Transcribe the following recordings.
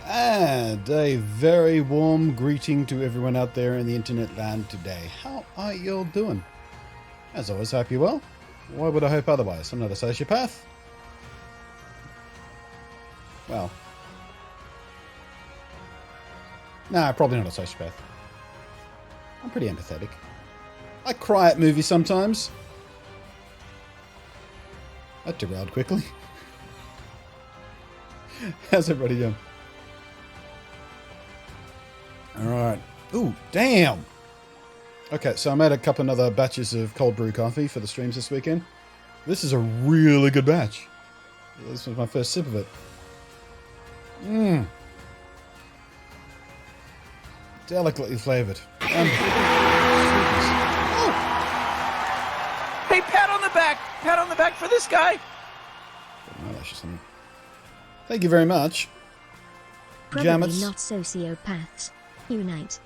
And a very warm greeting to everyone out there in the internet land today. How are you all doing? As always, hope you're well. Why would I hope otherwise? I'm not a sociopath. Well, nah, probably not a sociopath. I'm pretty empathetic. I cry at movies sometimes. That derailed quickly. How's everybody doing? Alright. Ooh, damn! Okay, so I made a couple another batches of cold brew coffee for the streams this weekend. This is a really good batch. This was my first sip of it. Mmm. Delicately flavored. Oh. Hey, pat on the back! Pat on the back for this guy! Thank you very much. Probably Jammets. not sociopaths. Unite.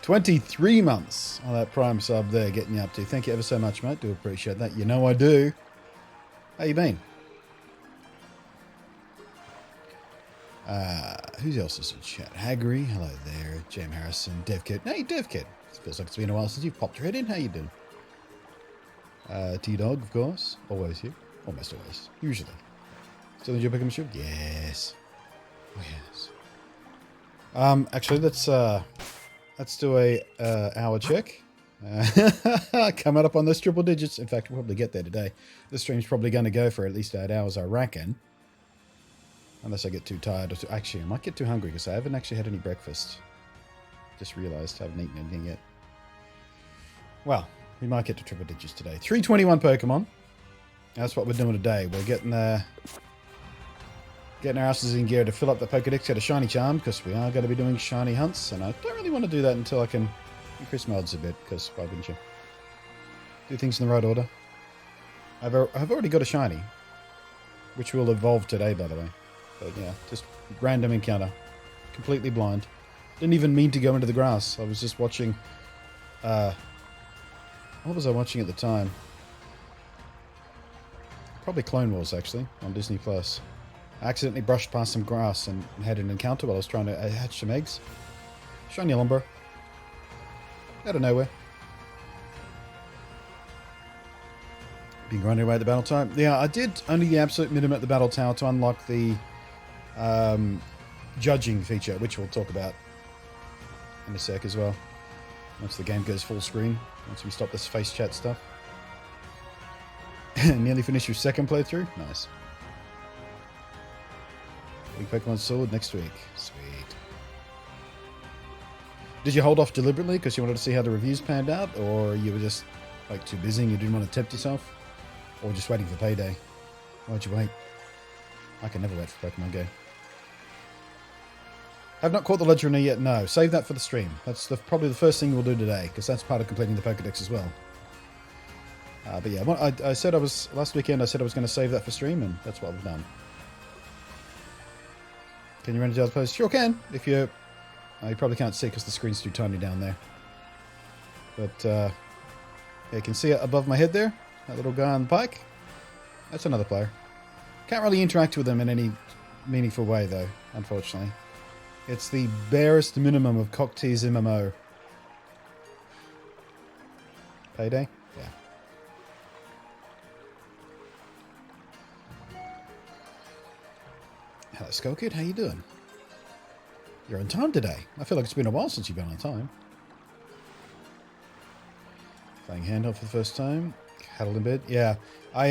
23 months on that Prime sub there getting you up to. Thank you ever so much, mate. Do appreciate that. You know I do. How you been? Who else is in chat? Haggery, hello there. Jam Harrison, DevKid. Hey, DevKid. It feels like it's been a while since you've popped your head in. How you doing? T-Dog, of course. Always here. Almost always. Usually. Still in your Pokemon shop? Yes. Oh, yes. Actually, let's do a hour check. Coming up on those triple digits. In fact, we'll probably get there today. This stream's probably going to go for at least 8 hours, I reckon. Unless I get too tired. Actually, I might get too hungry because I haven't actually had any breakfast. Just realized I haven't eaten anything yet. Well, we might get to triple digits today. 321 Pokemon. That's what we're doing today. We're getting our asses in gear to fill up the Pokedex, get a shiny charm, because we are going to be doing shiny hunts, and I don't really want to do that until I can increase my odds a bit, because why wouldn't you? Do things in the right order. I've already got a shiny, which will evolve today, by the way. But yeah, just random encounter. Completely blind. Didn't even mean to go into the grass. I was just watching... what was I watching at the time? Probably Clone Wars, actually, on Disney+. I accidentally brushed past some grass and had an encounter while I was trying to hatch some eggs. Shiny lumber. Out of nowhere. Been grinding away at the battle tower. Yeah, I did only the absolute minimum at the battle tower to unlock the judging feature, which we'll talk about in a sec as well. Once the game goes full screen. Once we stop this face chat stuff. Nearly finished your second playthrough? Nice. Big Pokemon Sword next week. Sweet. Did you hold off deliberately because you wanted to see how the reviews panned out? Or you were just like too busy and you didn't want to tempt yourself? Or just waiting for payday? Why'd you wait? I can never wait for Pokemon Go. I've not caught the Legendary yet, no. Save that for the stream. That's probably the first thing we'll do today, because that's part of completing the Pokedex as well. But yeah, I said last weekend I said I was going to save that for stream, and that's what I've done. Can you run into the other post? Sure can, if you... you probably can't see because the screen's too tiny down there. But, yeah, you can see it above my head there. That little guy on the pike. That's another player. Can't really interact with them in any meaningful way, though, unfortunately. It's the barest minimum of Cocktease MMO. Payday? Yeah. Hello, Skullkid. How you doing? You're on time today. I feel like it's been a while since you've been on time. Playing handheld for the first time. Huddled in bed. Yeah. I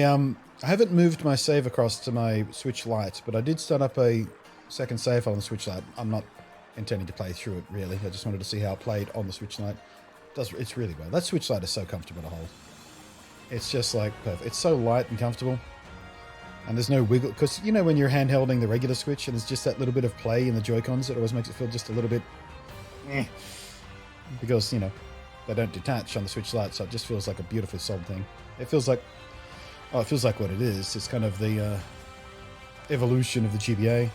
haven't moved my save across to my Switch Lite, but I did start up a second save file on the Switch Lite. I'm not intending to play through it, really. I just wanted to see how it played on the Switch Lite. It's really well. That Switch Lite is so comfortable to hold. It's just like perfect. It's so light and comfortable. And there's no wiggle. Because, you know, when you're handhelding the regular Switch and there's just that little bit of play in the Joy-Cons, it always makes it feel just a little bit... Because, you know, they don't detach on the Switch Lite, so it just feels like a beautifully solid thing. It feels like... Oh, it feels like what it is. It's kind of the evolution of the GBA.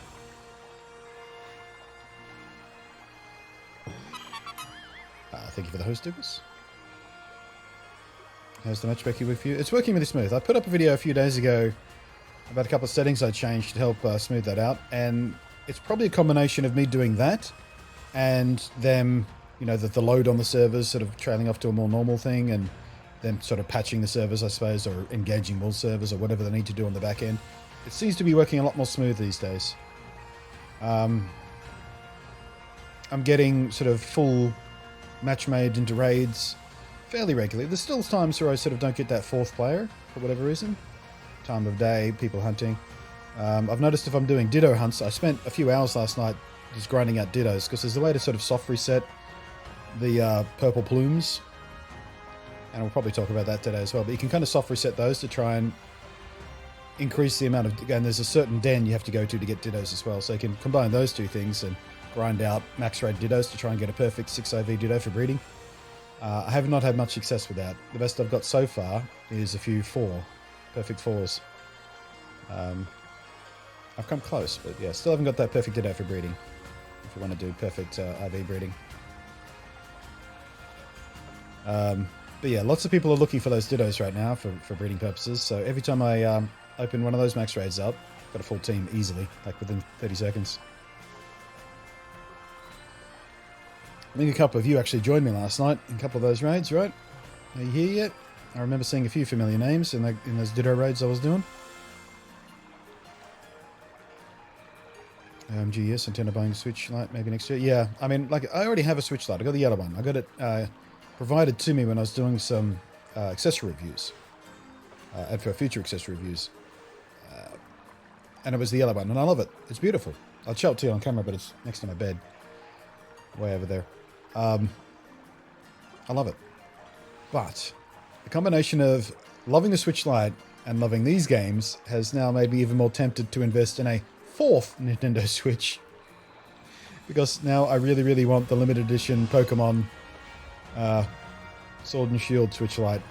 Thank you for the host, Douglas. How's the matchmaking with you? It's working really smooth. I put up a video a few days ago about a couple of settings I changed to help smooth that out, and it's probably a combination of me doing that and them, you know, the load on the servers sort of trailing off to a more normal thing, and them sort of patching the servers, I suppose, or engaging more servers or whatever they need to do on the back end. It seems to be working a lot more smooth these days. I'm getting sort of full match made into raids fairly regularly. There's still times where I sort of don't get that fourth player for whatever reason. Time of day, people hunting. I've noticed if I'm doing ditto hunts, I spent a few hours last night just grinding out dittos, because there's a way to sort of soft reset the purple plumes. And we'll probably talk about that today as well. But you can kind of soft reset those to try and increase the amount of... And there's a certain den you have to go to get dittos as well. So you can combine those two things and grind out max rate dittos to try and get a perfect 6 IV ditto for breeding. I have not had much success with that. The best I've got so far is a few perfect 4s. I've come close, but yeah, still haven't got that perfect ditto for breeding. If you want to do perfect IV breeding. But yeah, lots of people are looking for those dittos right now for breeding purposes. So every time I open one of those max raids up, got a full team easily, like within 30 seconds. I think a couple of you actually joined me last night in a couple of those raids, right? Are you here yet? I remember seeing a few familiar names in those ditto raids I was doing. Gee, yes, intend on buying a Switch Lite maybe next year. Yeah, I mean, like, I already have a Switch Lite. I got the yellow one. I got it provided to me when I was doing some accessory reviews. And for future accessory reviews. And it was the yellow one, and I love it. It's beautiful. I'll show it to you on camera, but it's next to my bed. Way over there. I love it. But the combination of loving the Switch Lite and loving these games has now made me even more tempted to invest in a fourth Nintendo Switch. Because now I really, really want the limited edition Pokemon Sword and Shield Switch Lite.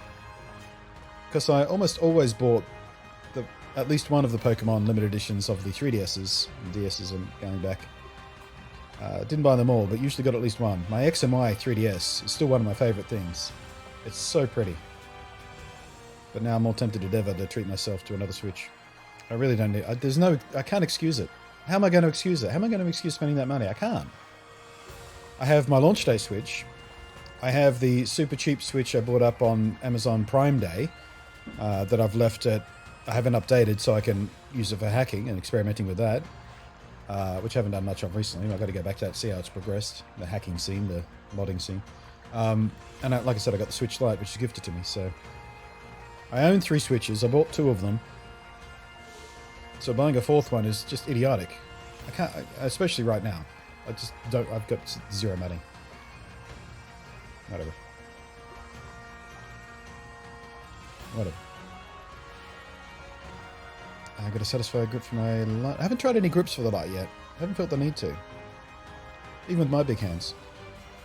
Because I almost always bought at least one of the Pokemon limited editions of the 3DSs and DSs and going back. Didn't buy them all, but usually got at least one. My X and Y 3DS is still one of my favourite things. It's so pretty. But now I'm more tempted than ever to treat myself to another Switch. I really don't need... I can't excuse it. How am I going to excuse it? How am I going to excuse spending that money? I can't. I have my launch day Switch. I have the super cheap Switch I bought up on Amazon Prime Day that I've left at... I haven't updated so I can use it for hacking and experimenting with that. Which I haven't done much of recently. I've got to go back to that, see how it's progressed. The hacking scene, the modding scene. Like I said, I got the Switch Lite, which is gifted to me, so... I own 3 Switches. I bought 2 of them. So buying a 4th one is just idiotic. I can't... Especially right now. I just don't... I've got zero money. Whatever. I got to satisfy a grip for my light. I haven't tried any grips for the light yet. I haven't felt the need to. Even with my big hands.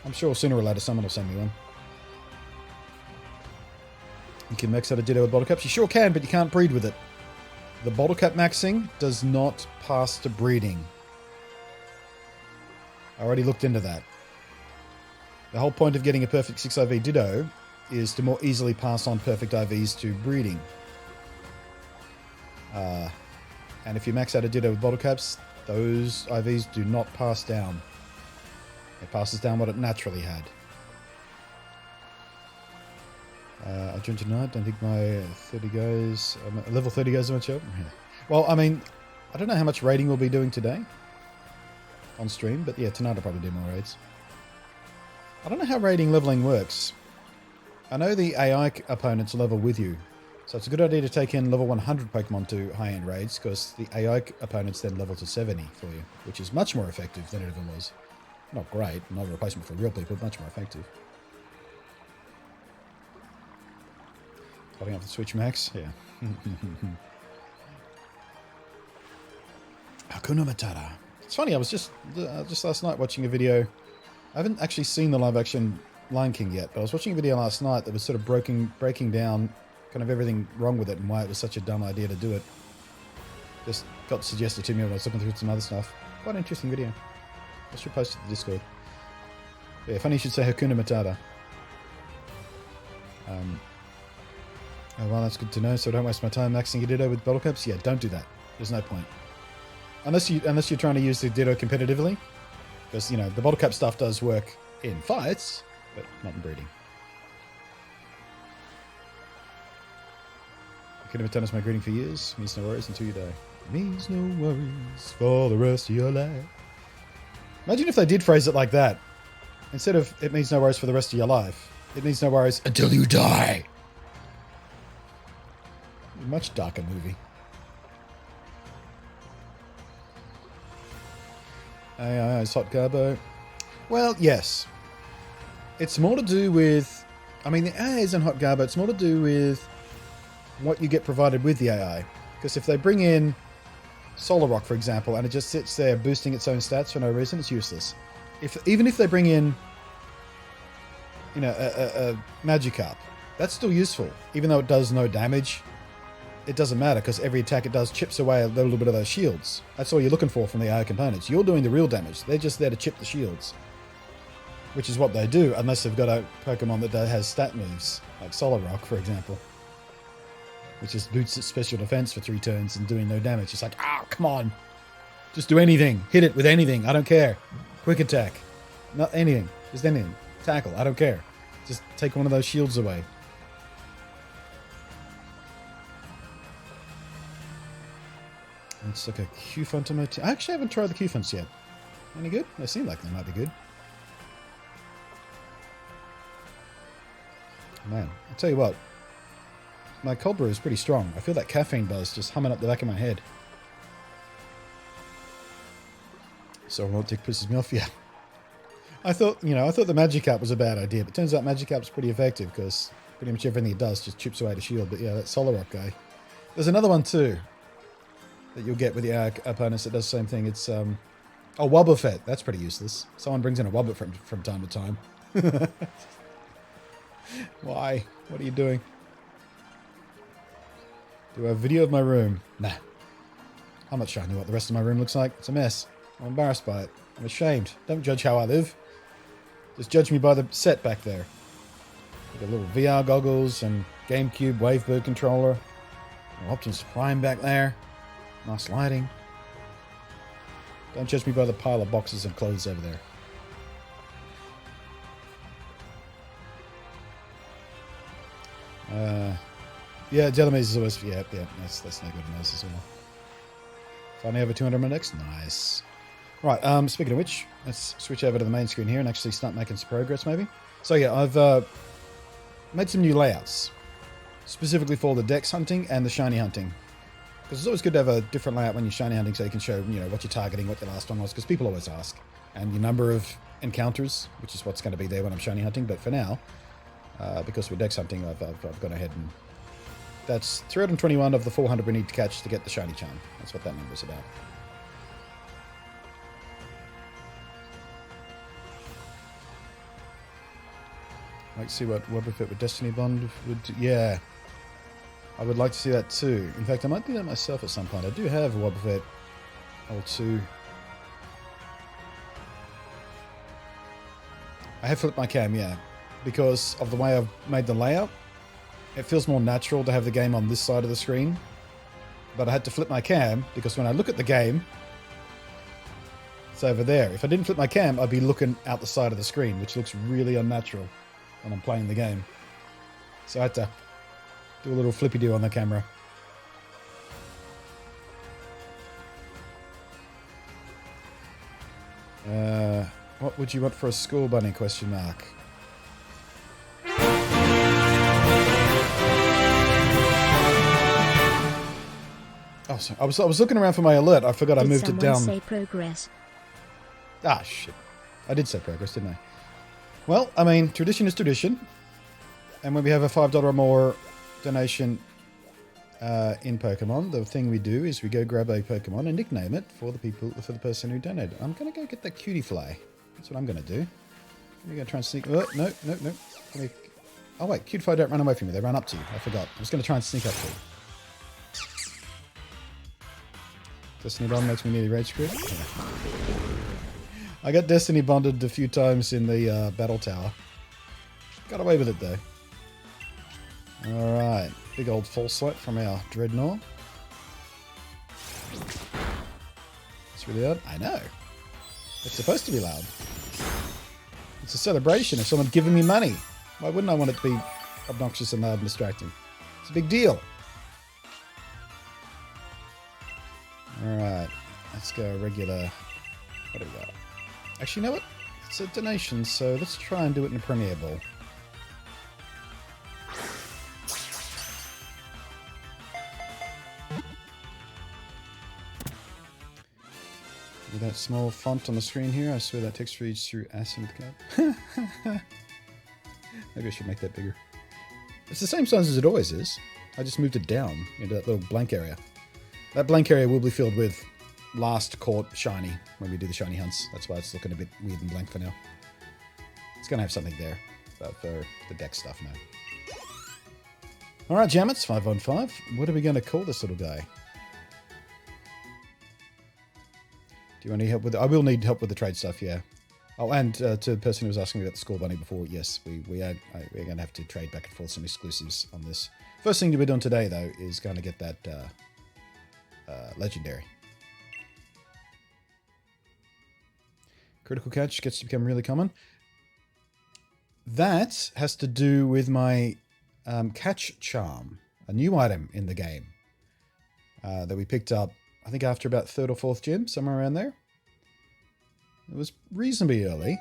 I'm sure sooner or later someone will send me one. You can max out a Ditto with bottle caps. You sure can, but you can't breed with it. The bottle cap maxing does not pass to breeding. I already looked into that. The whole point of getting a perfect 6 IV Ditto is to more easily pass on perfect IVs to breeding. And if you max out a Ditto with bottle caps, those IVs do not pass down. It passes down what it naturally had. I joined tonight. Don't think my 30 guys, level 30 guys are much up. Yeah. Well, I mean, I don't know how much raiding we'll be doing today on stream, but yeah, tonight I'll probably do more raids. I don't know how raiding leveling works. I know the AI opponents level with you, so it's a good idea to take in level 100 Pokemon to high-end raids, because the AI opponents then level to 70 for you, which is much more effective than it ever was. Not great, not a replacement for real people, much more effective. Holding up the Switch Max? Yeah. Hakuna Matata. It's funny, I was just last night watching a video. I haven't actually seen the live-action Lion King yet, but I was watching a video last night that was sort of breaking down kind of everything wrong with it and why it was such a dumb idea to do it. Just got suggested to me when I was looking through some other stuff. Quite an interesting video. I should post it to the Discord. But yeah, funny you should say Hakuna Matata. Oh, well, that's good to know. So don't waste my time maxing your Ditto with bottle caps. Yeah, don't do that. There's no point. Unless you're trying to use the Ditto competitively. Because, you know, the bottle cap stuff does work in fights, but not in breeding. You could have done as my greeting for years. Means no worries until you die. Means no worries for the rest of your life. Imagine if they did phrase it like that. Instead of it means no worries for the rest of your life, it means no worries until you die. Much darker movie. AI is hot garbo. Well, yes. It's more to do with... I mean, the AI isn't hot garbo. It's more to do with what you get provided with the AI. Because if they bring in Solar Rock, for example, and it just sits there boosting its own stats for no reason, it's useless. Even if they bring in, you know, a Magikarp, that's still useful. Even though it does no damage, it doesn't matter because every attack it does chips away a little bit of those shields. That's all you're looking for from the AI components. You're doing the real damage. They're just there to chip the shields. Which is what they do, unless they've got a Pokemon that has stat moves, like Solar Rock, for example. Which just boosts its special defense for 3 turns and doing no damage. It's like, come on. Just do anything. Hit it with anything. I don't care. Quick attack. Not anything. Just anything. Tackle. I don't care. Just take one of those shields away. It's like a Q-Font on my team. I actually haven't tried the Q-Fonts yet. Any good? They seem like they might be good. Man, I'll tell you what. My cold brew is pretty strong. I feel that caffeine buzz just humming up the back of my head. So Romantic pisses me off, yeah. I thought the Magikarp was a bad idea, but turns out Magikarp's pretty effective because pretty much everything it does just chips away the shield. But yeah, that Solar Rock guy. There's another one too that you'll get with the opponents that does the same thing. It's Wobbuffet. That's pretty useless. Someone brings in a Wobbit from time to time. Why? What are you doing? Do I have a video of my room? Nah. I'm not showing you what the rest of my room looks like. It's a mess. I'm embarrassed by it. I'm ashamed. Don't judge how I live. Just judge me by the set back there. Got little VR goggles and GameCube Wavebird controller. Optimus Prime back there. Nice lighting. Don't judge me by the pile of boxes and clothes over there. Yeah, Jellymaze is always... Yeah, that's no good in those as well. Finally over 200 minutes. Nice. Right, speaking of which, let's switch over to the main screen here and actually start making some progress, maybe. So yeah, I've made some new layouts. Specifically for the dex hunting and the shiny hunting. Because it's always good to have a different layout when you're shiny hunting so you can show, you know, what you're targeting, what your last one was. Because people always ask. And your number of encounters, which is what's going to be there when I'm shiny hunting. But for now, because we're dex hunting, I've gone ahead and... That's 321 of the 400 we need to catch to get the shiny charm. That's what that number's about. I'd like to see what Wobbuffet with Destiny Bond would do. Yeah. I would like to see that too. In fact, I might do that myself at some point. I do have a Wobbuffet L2. I have flipped my cam, yeah. Because of the way I've made the layout. It feels more natural to have the game on this side of the screen. But I had to flip my cam because when I look at the game, it's over there. If I didn't flip my cam, I'd be looking out the side of the screen, which looks really unnatural when I'm playing the game. So I had to do a little flippy-do on the camera. What would you want for a school bunny, question mark? Oh, sorry. I was looking around for my alert. I forgot I moved it down. Did someone say progress? Ah, shit. I did say progress, didn't I? Well, I mean, tradition is tradition. And when we have a $5 or more donation in Pokemon, the thing we do is we go grab a Pokemon and nickname it for the person who donated. I'm going to go get that cutie fly. That's what I'm going to do. I'm going to try and sneak... Oh, no. Oh, wait. Cutie fly don't run away from me. They run up to you. I forgot. I was going to try and sneak up to you. Destiny Bond makes me nearly rage quit. Yeah. I got Destiny Bonded a few times in the Battle Tower. Got away with it though. Alright. big old full slot from our Dreadnought. It's really loud. I know. It's supposed to be loud. It's a celebration of someone giving me money. Why wouldn't I want it to be obnoxious and loud and distracting? It's a big deal. Alright. Let's go regular... What do we got? Actually, you know what? It's a donation, so let's try and do it in a Premier Bowl. With that small font on the screen here, I swear that text reads through ass into the cup. Maybe I should make that bigger. It's the same size as it always is. I just moved it down into that little blank area. That blank area will be filled with last caught shiny when we do the shiny hunts. That's why it's looking a bit weird and blank for now. It's going to have something there, but for the deck stuff, no. Alright, Jammets, 515. What are we going to call this little guy? Do you want any help with it? I will need help with the trade stuff, yeah. Oh, and to the person who was asking me about the Score Bunny before, yes, we're going to have to trade back and forth some exclusives on this. First thing to be done today, though, is going to get that legendary. Critical catch gets to become really common. That has to do with my catch charm, a new item in the game that we picked up, I think after about 3rd or 4th gym, somewhere around there. It was reasonably early.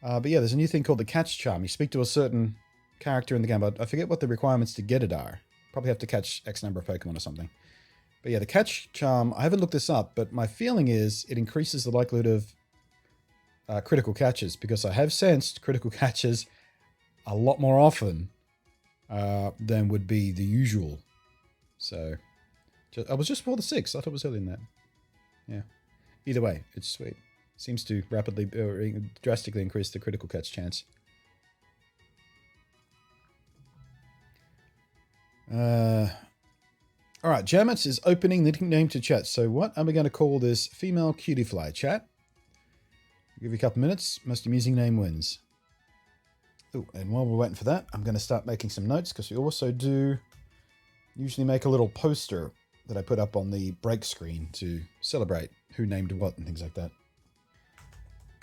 But yeah, there's a new thing called the catch charm. You speak to a certain character in the game, but I forget what the requirements to get it are. Probably have to catch X number of Pokemon or something. But yeah, the catch charm, I haven't looked this up, but my feeling is it increases the likelihood of critical catches, because I have sensed critical catches a lot more often than would be the usual. So, I was just for the 6. I thought it was early in that. Yeah. Either way, it's sweet. Seems to rapidly, drastically increase the critical catch chance. Alright, Jamats is opening the nickname to chat. So what are we going to call this female cutie fly, chat? I'll give you a couple minutes. Most amusing name wins. Oh, and while we're waiting for that, I'm going to start making some notes, because we also do usually make a little poster that I put up on the break screen to celebrate who named what and things like that.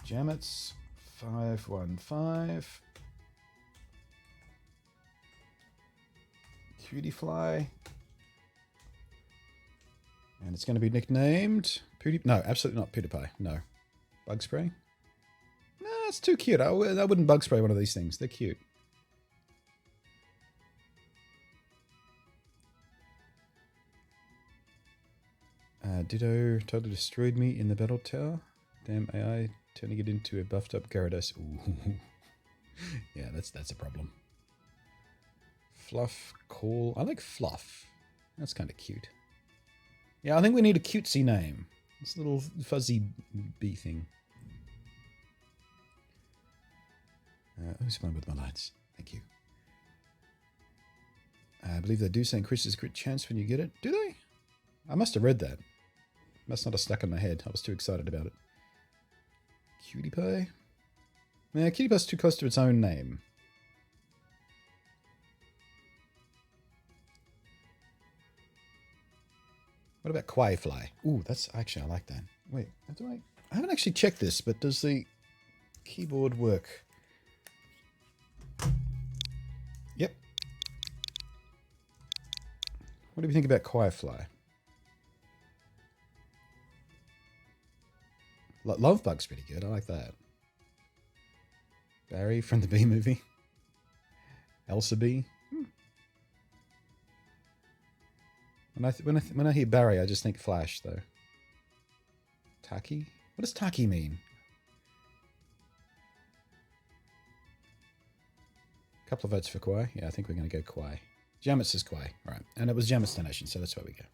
Jamets 515. Cutie fly. And it's going to be nicknamed no, absolutely not PewDiePie. No. Bug spray? No, it's too cute. I wouldn't bug spray one of these things. They're cute. Ditto totally destroyed me in the battle tower. Damn AI turning it into a buffed up Gyarados. Ooh. Yeah, that's a problem. Fluff, call. I like Fluff. That's kind of cute. Yeah, I think we need a cutesy name. This little fuzzy bee thing. Who's playing with my lights? Thank you. I believe they do say increases crit chance when you get it. Do they? I must have read that. Must not have stuck in my head. I was too excited about it. Cutie Pie? Yeah, Cutie Pie's too close to its own name. What about Kwai Fly? Ooh, that's actually, I like that. Wait, I haven't actually checked this, but does the keyboard work? Yep. What do we think about Kwai Fly? Love Bug's pretty good. I like that. Barry from the Bee Movie. Elsa Bee. When I hear Barry, I just think Flash, though. Taki? What does Taki mean? Couple of votes for Kwai. Yeah, I think we're going to go Kwai. Jamet says Kwai. All right. And it was Jamet's donation, so that's where we go.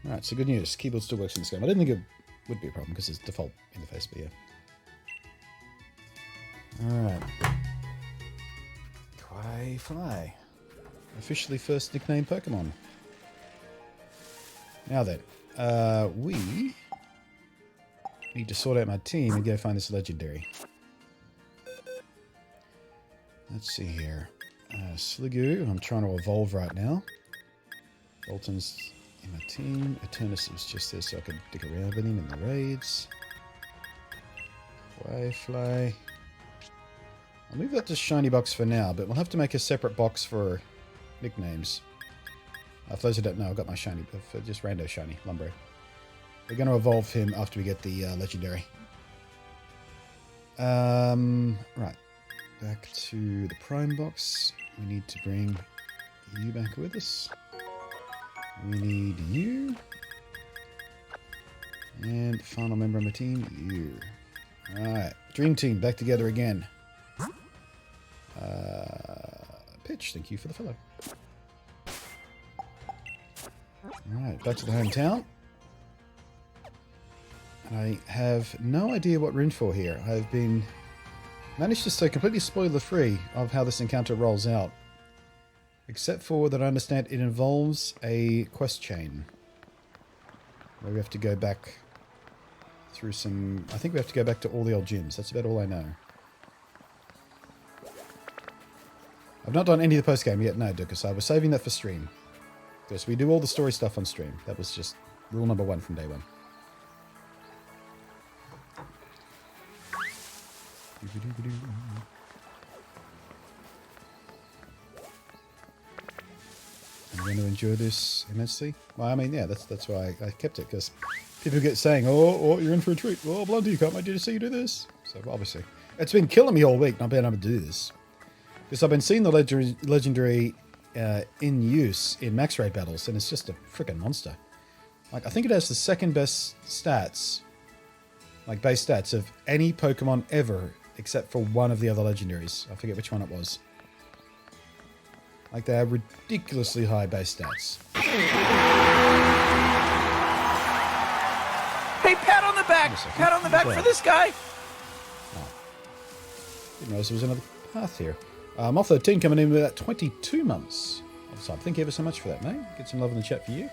All right, so good news. Keyboard still works in this game. I didn't think it would be a problem because it's default interface, but yeah. All right. Kwai Fly. Officially first nicknamed Pokemon. Now then, we need to sort out my team and go find this legendary. Let's see here. Sliggoo, I'm trying to evolve right now. Bolton's in my team. Eternus is just there so I can dig around with him in the raids. Fly. I'll move that to shiny box for now, but we'll have to make a separate box for nicknames. For those who don't know, I've got my shiny, for just rando shiny, Lumbro. We're going to evolve him after we get the legendary. Right. Back to the prime box. We need to bring you back with us. We need you. And final member of my team, you. Alright. Dream team, back together again. Pitch, thank you for the follow. Alright, back to the hometown. I have no idea what we're in for here. I've been managed to stay completely spoiler-free of how this encounter rolls out. Except for that I understand it involves a quest chain. Where we have to go back through some... I think we have to go back to all the old gyms. That's about all I know. I've not done any of the post-game yet, no, Dukas. I was saving that for stream. Because we do all the story stuff on stream. That was just rule number 1 from day 1. I'm going to enjoy this immensely. Well, I mean, yeah, that's why I kept it, because people get saying, oh, you're in for a treat. Oh, BluntNate, you can't wait to see you do this. So, obviously. It's been killing me all week not being able to do this. Because I've been seeing the legendary in use in max raid battles, and it's just a freaking monster. Like, I think it has the second best stats, like base stats, of any Pokemon ever, except for one of the other legendaries. I forget which one it was. Like, they have ridiculously high base stats. Hey, pat on the back! Pat on the back for this guy! Oh. Didn't realize there was another path here. Ep.13 coming in with about 22 months. So thank you ever so much for that, mate. Get some love in the chat for you.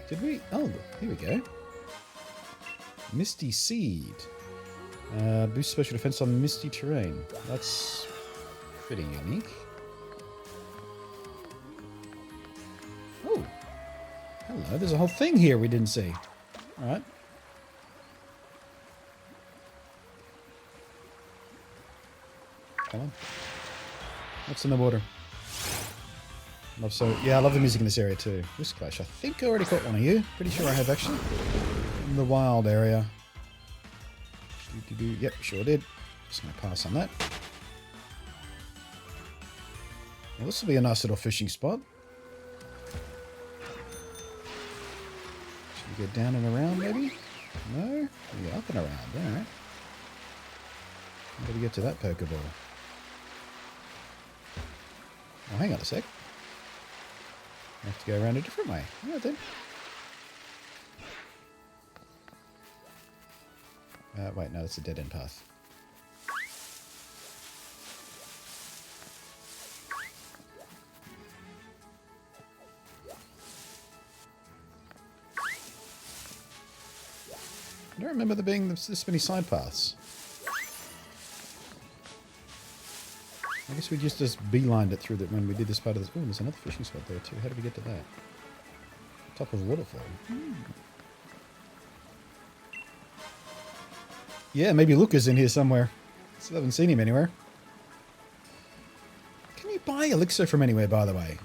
Did we? Oh, here we go. Misty Seed. Boost special defense on misty terrain. That's pretty unique. Oh. Hello, there's a whole thing here we didn't see. Alright. Come on. What's in the water? I love the music in this area too. Whisk Clash. I think I already caught one of you. Pretty sure I have actually. In the wild area. Yep, sure did. Just going to pass on that. Well, this will be a nice little fishing spot. Should we go down and around maybe? No? Yeah, up and around. Alright. Better get to that Pokeball. Oh, hang on a sec. I have to go around a different way. Alright then. Wait, no, that's a dead-end path. I don't remember there being this many side paths. I guess we just beelined it through that when we did this part of this. Oh, there's another fishing spot there too. How did we get to that? Top of the waterfall. Yeah, maybe Luca's in here somewhere. Still haven't seen him anywhere. Can you buy elixir from anywhere, by the way?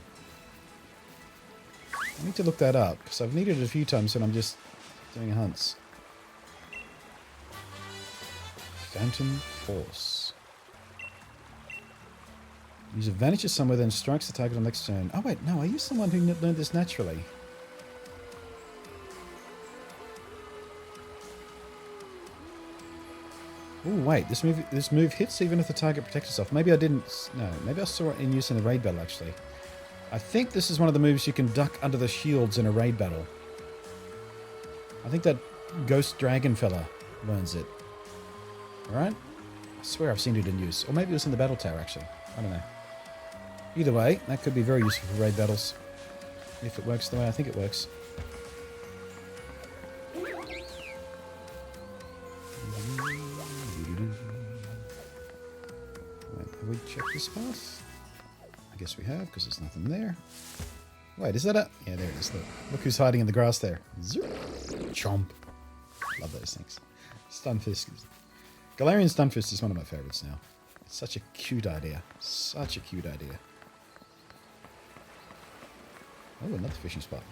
I need to look that up, because I've needed it a few times when I'm just doing hunts. Phantom Force. Use vanishes somewhere, then strikes the target on next turn. Oh wait, no, I used someone who learned this naturally. Oh wait, this move hits even if the target protects itself. Maybe I didn't. No, maybe I saw it in use in a raid battle actually. I think this is one of the moves you can duck under the shields in a raid battle. I think that Ghost Dragon fella learns it. Alright? I swear I've seen it in use. Or maybe it was in the battle tower actually. I don't know. Either way, that could be very useful for raid battles. If it works the way I think it works. check this path. I guess we have, because there's nothing there. Wait, is that it? Yeah, there it is. Look who's hiding in the grass there. Zoop. Chomp. Love those things. Stunfisk. Galarian Stunfisk is one of my favorites now. It's such a cute idea. Such a cute idea. Oh, another fishing spot.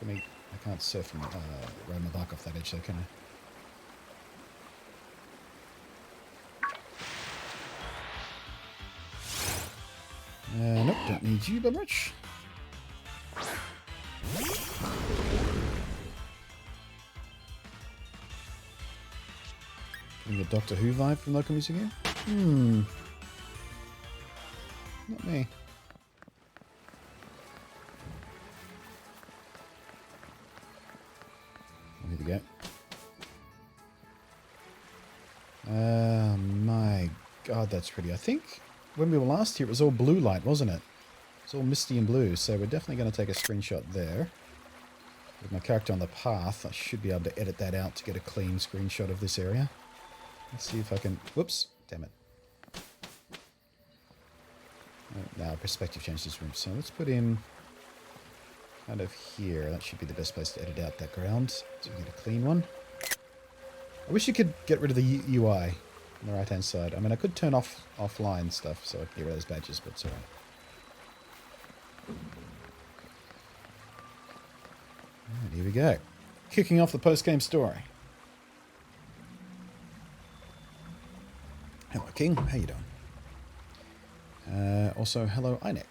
I can't surf and ride my bike off that edge though, can I? Nope, don't need you, Bumrich. Getting a Doctor Who vibe from local music here? Not me. Here we go. My god, that's pretty. I think when we were last here, it was all blue light, wasn't it? It's all misty and blue, so we're definitely going to take a screenshot there. With my character on the path, I should be able to edit that out to get a clean screenshot of this area. Let's see if I can... Whoops! Damn it. Now, perspective changed this room, so let's put in... kind of here. That should be the best place to edit out that ground, so we get a clean one. I wish you could get rid of the UI on the right-hand side. I mean, I could turn off offline stuff, so I can get rid of those badges, but it's alright. Alright, here we go. Kicking off the post-game story. Hello, King. How you doing? Also, hello, Inet.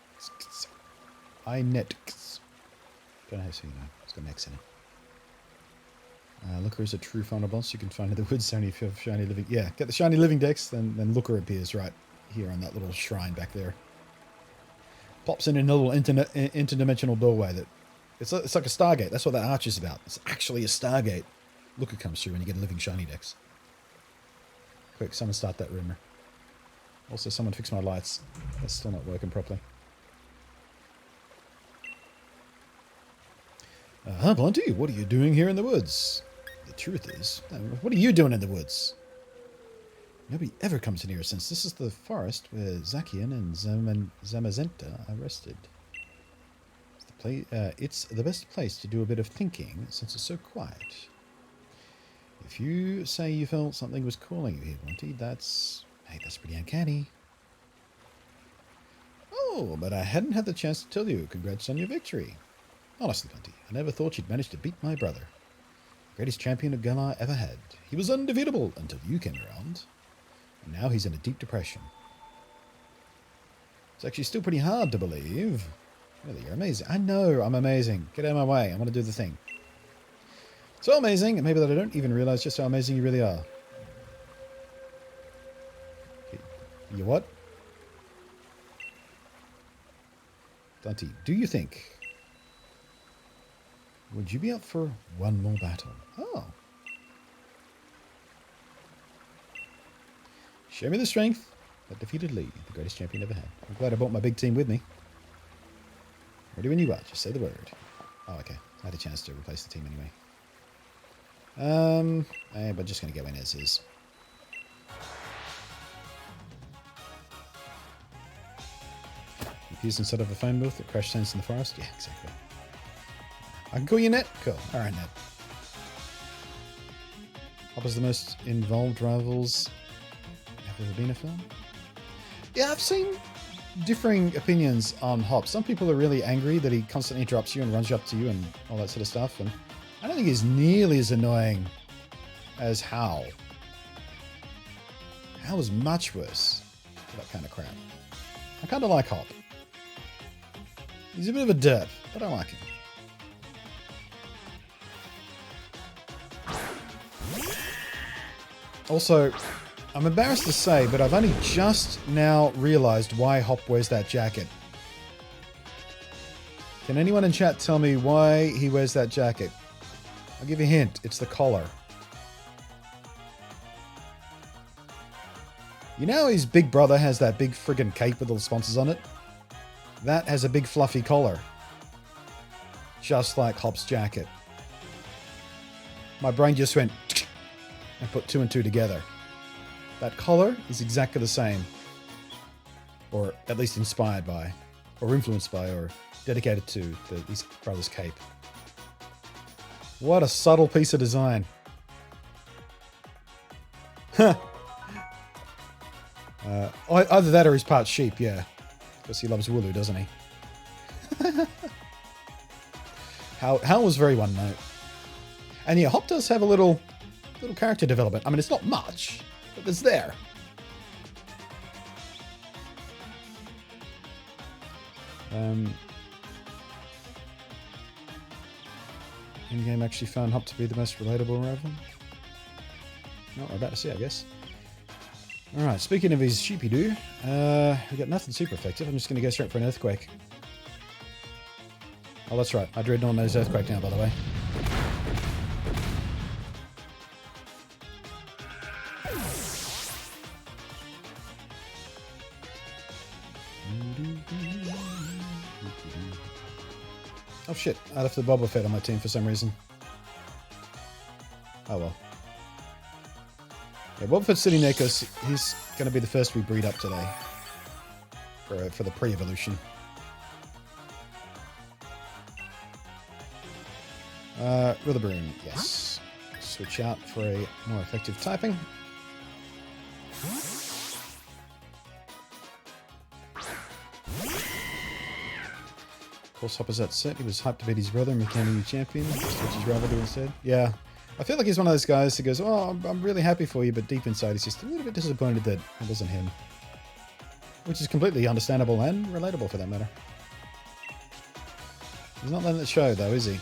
Inet. Don't know how to say that. It's got an X in it. Looker is a true final boss. You can find in the woods only if you have shiny living. Yeah, get the shiny living dex, then Looker appears right here on that little shrine back there. Pops in a little interdimensional doorway that it's like a Stargate. That's what that arch is about. It's actually a Stargate. Looker comes through when you get a living shiny dex. Quick, someone start that rumor. Also, someone fix my lights. That's still not working properly. Blunty, what are you doing here in the woods? The truth is, what are you doing in the woods? Nobody ever comes in here since this is the forest where Zacian and Zamazenta are rested. It's the best place to do a bit of thinking since it's so quiet. If you say you felt something was calling you here, Blunty, that's pretty uncanny. Oh, but I hadn't had the chance to tell you. Congrats on your victory. Honestly, Blunty, I never thought you'd manage to beat my brother. Greatest champion of Galar ever had. He was undefeatable until you came around. And now he's in a deep depression. It's actually still pretty hard to believe. Really, you're amazing. I know I'm amazing. Get out of my way. I want to do the thing. So amazing, and maybe that I don't even realize just how amazing you really are. You what? Dante, do you think... Would you be up for one more battle? Oh. Show me the strength that defeated Lee, the greatest champion ever had. I'm glad I brought my big team with me. Ready when you are. Just say the word. Oh, okay. I had a chance to replace the team anyway. But just going to go in as is. Appears inside of a phone booth that crash stands in the forest? Yeah, exactly. I can call you Net? Cool. Alright, Net. Hopper's the most involved rivals have ever been a film? Yeah, I've seen differing opinions on Hop. Some people are really angry that he constantly interrupts you and runs up to you and all that sort of stuff. And I don't think he's nearly as annoying as Hal. Hal was much worse for that kind of crap. I kind of like Hop. He's a bit of a derp, but I like him. Also, I'm embarrassed to say, but I've only just now realized why Hop wears that jacket. Can anyone in chat tell me why he wears that jacket? I'll give you a hint. It's the collar. You know his big brother has that big friggin' cape with all the sponsors on it? That has a big fluffy collar. Just like Hop's jacket. My brain just went and put two and two together. That collar is exactly the same. or at least inspired by, or influenced by, or dedicated to these brothers' cape. What a subtle piece of design. Huh. Either that or he's part sheep, yeah. Because he loves Wooloo, doesn't he? Hal was very one note. And yeah, Hop does have a little character development. I mean, it's not much, but it's there. In-game actually found Hop to be the most relatable rival. Not what we're about to see, I guess. Alright, speaking of his sheepy-doo, we got nothing super effective. I'm just going to go straight for an earthquake. Oh, that's right. I Dreadnought knows earthquake now, by the way. Oh shit, I left the Boba Fett on my team for some reason. Oh well. Yeah, Boba Fett's sitting there because he's going to be the first we breed up today. For the pre-evolution. Rillaboom, yes. Switch out for a more effective typing. Of course, Hopper's upset. He was hyped to beat his brother and became a new champion. Switch his rival to instead. Yeah. I feel like he's one of those guys who goes, oh, I'm really happy for you, but deep inside he's just a little bit disappointed that it wasn't him. Which is completely understandable and relatable for that matter. He's not letting it show though, is he?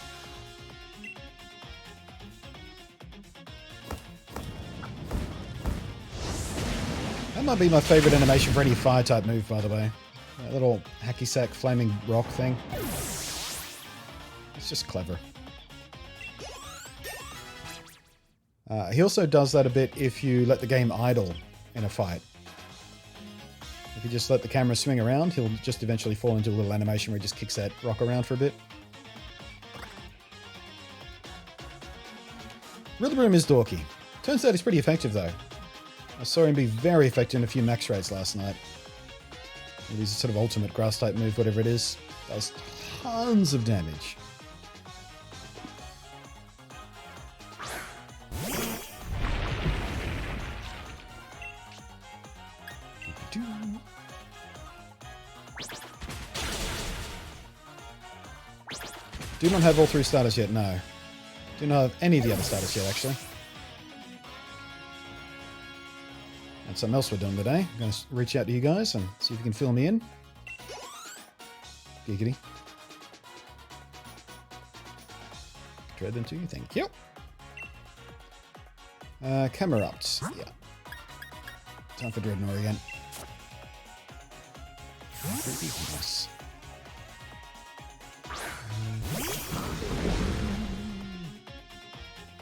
That might be my favourite animation for any fire type move, by the way. That little hacky sack flaming rock thing. It's just clever. He also does that a bit if you let the game idle in a fight. If you just let the camera swing around, he'll just eventually fall into a little animation where he just kicks that rock around for a bit. Rillaboom is dorky. Turns out he's pretty effective though. I saw him be very effective in a few max raids last night. He's a sort of ultimate grass type move, whatever it is. Does tons of damage. Do not have all three starters yet, no. Do not have any of the other starters yet, actually. That's something else we're doing today. I'm going to reach out to you guys and see if you can fill me in. Giggity. Dread them to you, thank you. Camerupt, yeah. Time for Dreadnought again. Nice.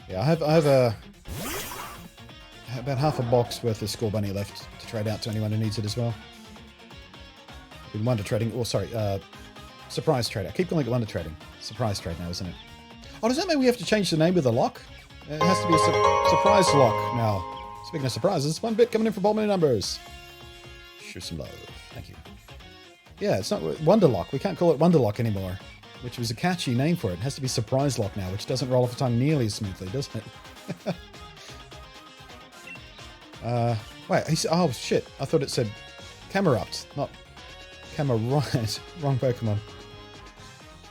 Yeah, I have about half a box worth of Score Bunny left to trade out to anyone who needs it as well. Been wonder trading, or sorry, surprise trade. I keep calling it wonder trading. Surprise trade now, isn't it? Oh, does that mean we have to change the name of the lock? It has to be a surprise lock now. Speaking of surprises, 1 bit coming in for ball many numbers. Show some love. Thank you. Yeah, it's not Wonder Lock. We can't call it Wonder Lock anymore, which was a catchy name for it. It has to be Surprise Lock now, which doesn't roll off the tongue nearly as smoothly, does it? Wait, oh shit. I thought it said Camerupt, not Camerite. Wrong Pokemon.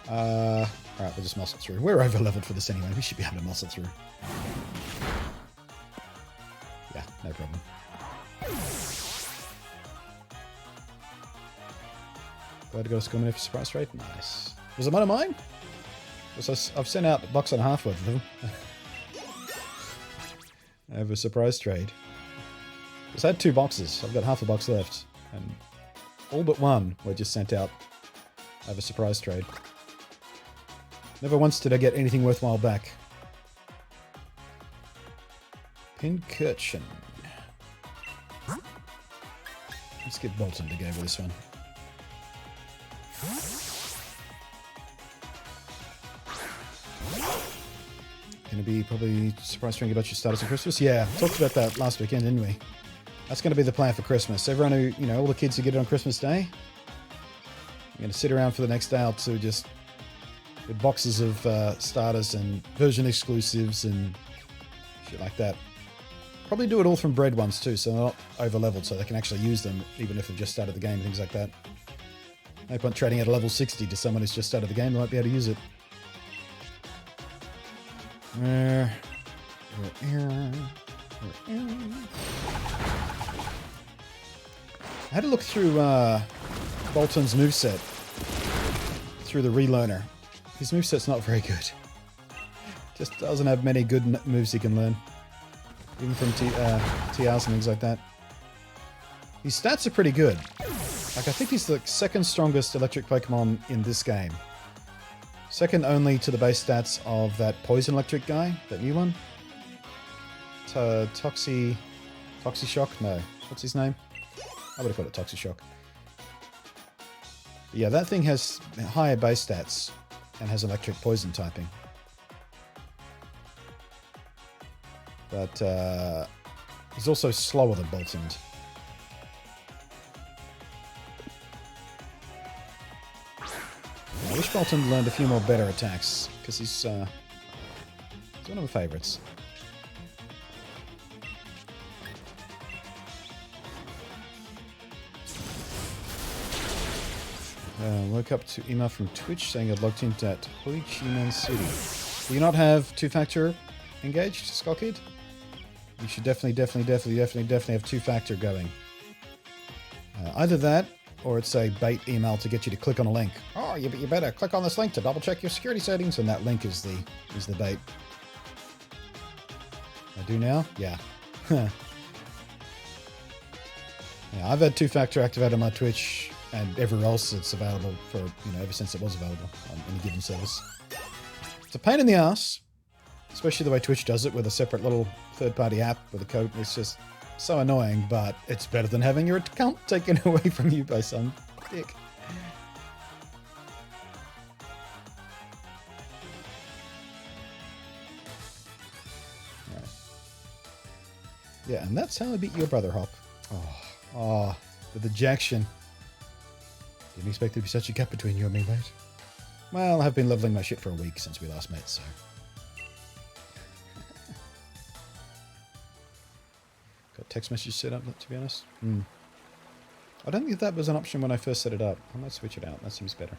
Alright, we'll just muscle through. We're over leveled for this anyway. We should be able to muscle through. Yeah, no problem. Glad to go to school for surprise trade. Nice. Was it one of mine? Because I've sent out a box and a half worth of them. I have a surprise trade. I had 2 boxes. I've got half a box left. And all but one were just sent out. I have a surprise trade. Never once did I get anything worthwhile back. Pincurchin. Let's get Bolton to go over this one. Gonna be probably surprised to about your status on Christmas. Yeah, talked about that last weekend, didn't we? That's going to be the plan for Christmas. Everyone who, you know, all the kids who get it on Christmas Day, I'm going to sit around for the next day or two just with boxes of starters and version exclusives and shit like that. Probably do it all from bred ones too, so they're not over-leveled, so they can actually use them even if they've just started the game and things like that. No point trading at a level 60 to someone who's just started the game, they won't be able to use it. I had to look through Bolton's moveset through the relearner. His moveset's not very good. Just doesn't have many good moves he can learn. Even from TRs and things like that. His stats are pretty good. Like, I think he's the second strongest electric Pokemon in this game. Second only to the base stats of that Poison Electric guy, that new one. Toxishock? No. What's his name? I would have called it Toxishock. But yeah, that thing has higher base stats and has electric poison typing. But he's also slower than Bolton. I wish Bolton learned a few more better attacks, because he's one of my favourites. Woke up to email from Twitch saying I'd logged into at Ho Chi Minh City. Do you not have two-factor engaged, Skullkid? You should definitely have two-factor going. Either that, or it's a bait email to get you to click on a link. Oh, you better click on this link to double-check your security settings, and that link is the bait. I do now? Yeah. Yeah, I've had two-factor activated on my Twitch and everywhere else it's available for, you know, ever since it was available on any given service. It's a pain in the ass, especially the way Twitch does it with a separate little third-party app with a code. It's just so annoying, but it's better than having your account taken away from you by some dick. Right. Yeah, and that's how I beat your brother, Hop. Oh, the dejection. Didn't expect there to be such a gap between you and me, mate. Well, I've been leveling my shit for a week since we last met, so... Got text message set up, to be honest. I don't think that was an option when I first set it up. I might switch it out. That seems better.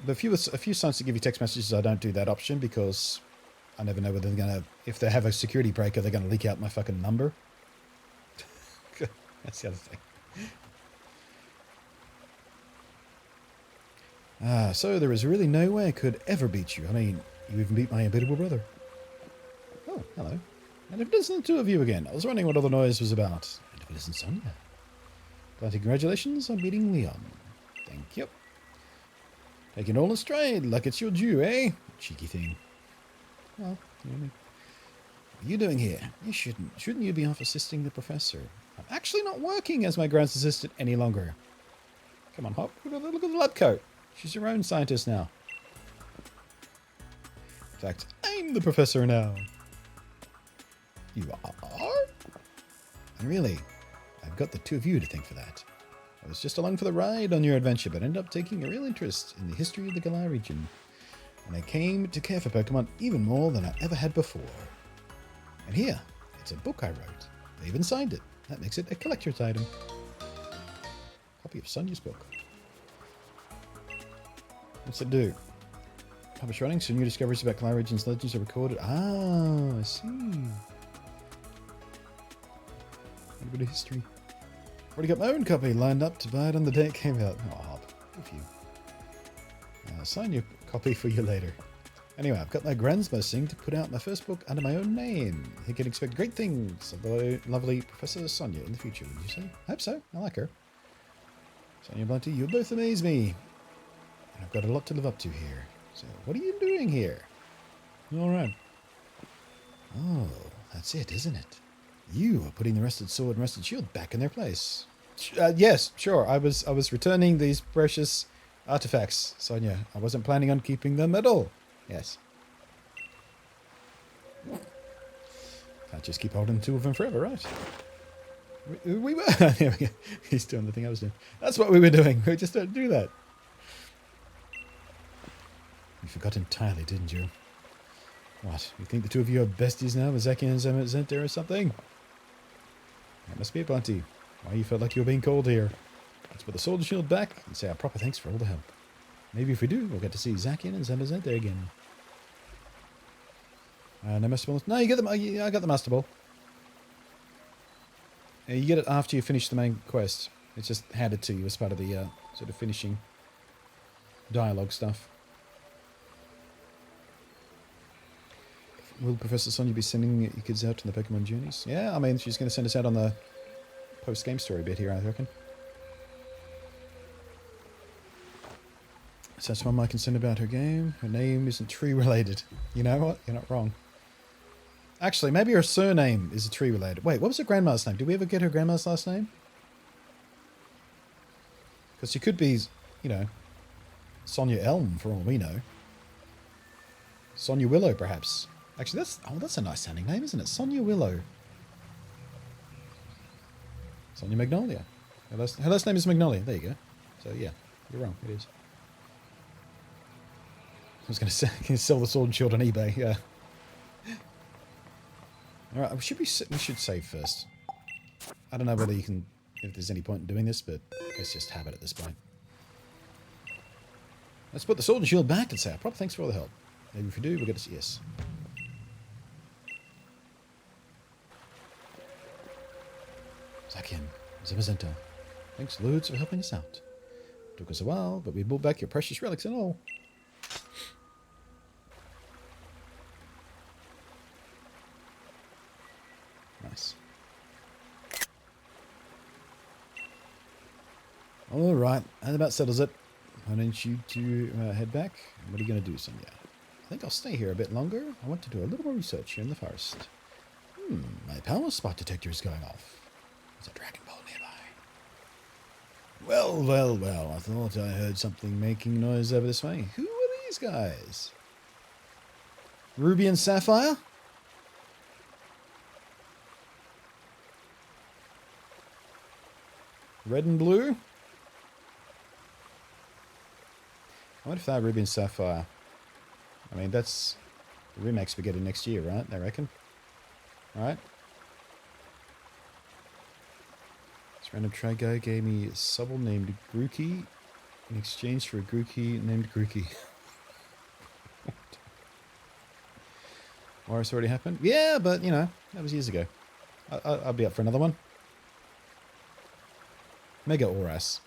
But a few sites that give you text messages, I don't do that option because I never know whether they're going to... If they have a security breaker, they're going to leak out my fucking number. That's the other thing. So there is really no way I could ever beat you. I mean, you even beat my unbeatable brother. Oh, hello. And if it isn't the two of you again, I was wondering what all the noise was about. And if it isn't Sonia. Plenty congratulations on beating Leon. Thank you. Taking all in stride, like it's your due, eh? Cheeky thing. Well, what are you doing here? You shouldn't. Shouldn't you be off assisting the professor? I'm actually not working as my grant's assistant any longer. Come on, Hop. Look at the lab coat. She's your own scientist now. In fact, I'm the professor now. You are? And really, I've got the two of you to thank for that. I was just along for the ride on your adventure, but ended up taking a real interest in the history of the Galar region. And I came to care for Pokemon even more than I ever had before. And here, it's a book I wrote. I even signed it. That makes it a collector's item. Copy of Sonia's book. What's it do? Published writing, so new discoveries about Galar region's legends are recorded. Ah, I see. A bit of history. Already got my own copy lined up to buy it on the day it came out. Oh, Hop. Good for you. I'll sign your copy for you later. Anyway, I've got my grand's blessing to put out my first book under my own name. I think you can expect great things of the lovely Professor Sonia in the future, would you say? I hope so. I like her. Sonia BluntNate, you both amaze me. And I've got a lot to live up to here. So, what are you doing here? All right. Oh, that's it, isn't it? You are putting the Rusted Sword and Rusted Shield back in their place. Yes, sure. I was returning these precious artifacts, Sonia. I wasn't planning on keeping them at all. Yes. Can't just keep holding two of them forever, right? We were... There we go. He's doing the thing I was doing. That's what we were doing. We just don't do that. You forgot entirely, didn't you? What? You think the two of you are besties now with Zaki and Zenta or something? That must be it, Bunty. Why you felt like you were being called here. Let's put the sword and shield back and say our proper thanks for all the help. Maybe if we do, we'll get to see Zakian and Zenta again. No Master Ball. No, you get the... I got the Master Ball. You get it after you finish the main quest. It's just handed to you as part of the sort of finishing dialogue stuff. Will Professor Sonia be sending you kids out on the Pokemon journeys? Yeah, I mean, she's going to send us out on the post-game story bit here, I reckon. So that's one of my concern about her game. Her name isn't tree-related. You know what? You're not wrong. Actually, maybe her surname is tree-related. Wait, what was her grandma's name? Did we ever get her grandma's last name? Because she could be, you know, Sonia Elm, for all we know. Sonia Willow, perhaps. Actually, that's a nice sounding name, isn't it? Sonia Willow. Sonia Magnolia. Her last name is Magnolia. There you go. So, yeah, you're wrong. It is. I was going to say, can you sell the sword and shield on eBay? Yeah. Alright, we should save first. I don't know whether you can, if there's any point in doing this, but let's just have it at this point. Let's put the sword and shield back and say our proper thanks for all the help. Maybe if we do, we'll get to see yes. Zakian, Zimazenta, thanks loads for helping us out. Took us a while, but we brought back your precious relics and all. Nice. Alright, that about settles it. Why don't you two head back? What are you going to do, Sonia? I think I'll stay here a bit longer. I want to do a little more research here in the forest. My power spot detector is going off. There's a Dragon Ball nearby. Well, well, well. I thought I heard something making noise over this way. Who are these guys? Ruby and Sapphire? Red and blue? I wonder if they're Ruby and Sapphire. I mean, that's the remakes we're getting next year, right? I reckon. Right? This random try guy gave me a Subble named Grookey in exchange for a Grookey named Grookey. War has already happened? Yeah, but, you know, that was years ago. I'll be up for another one. Mega Oras.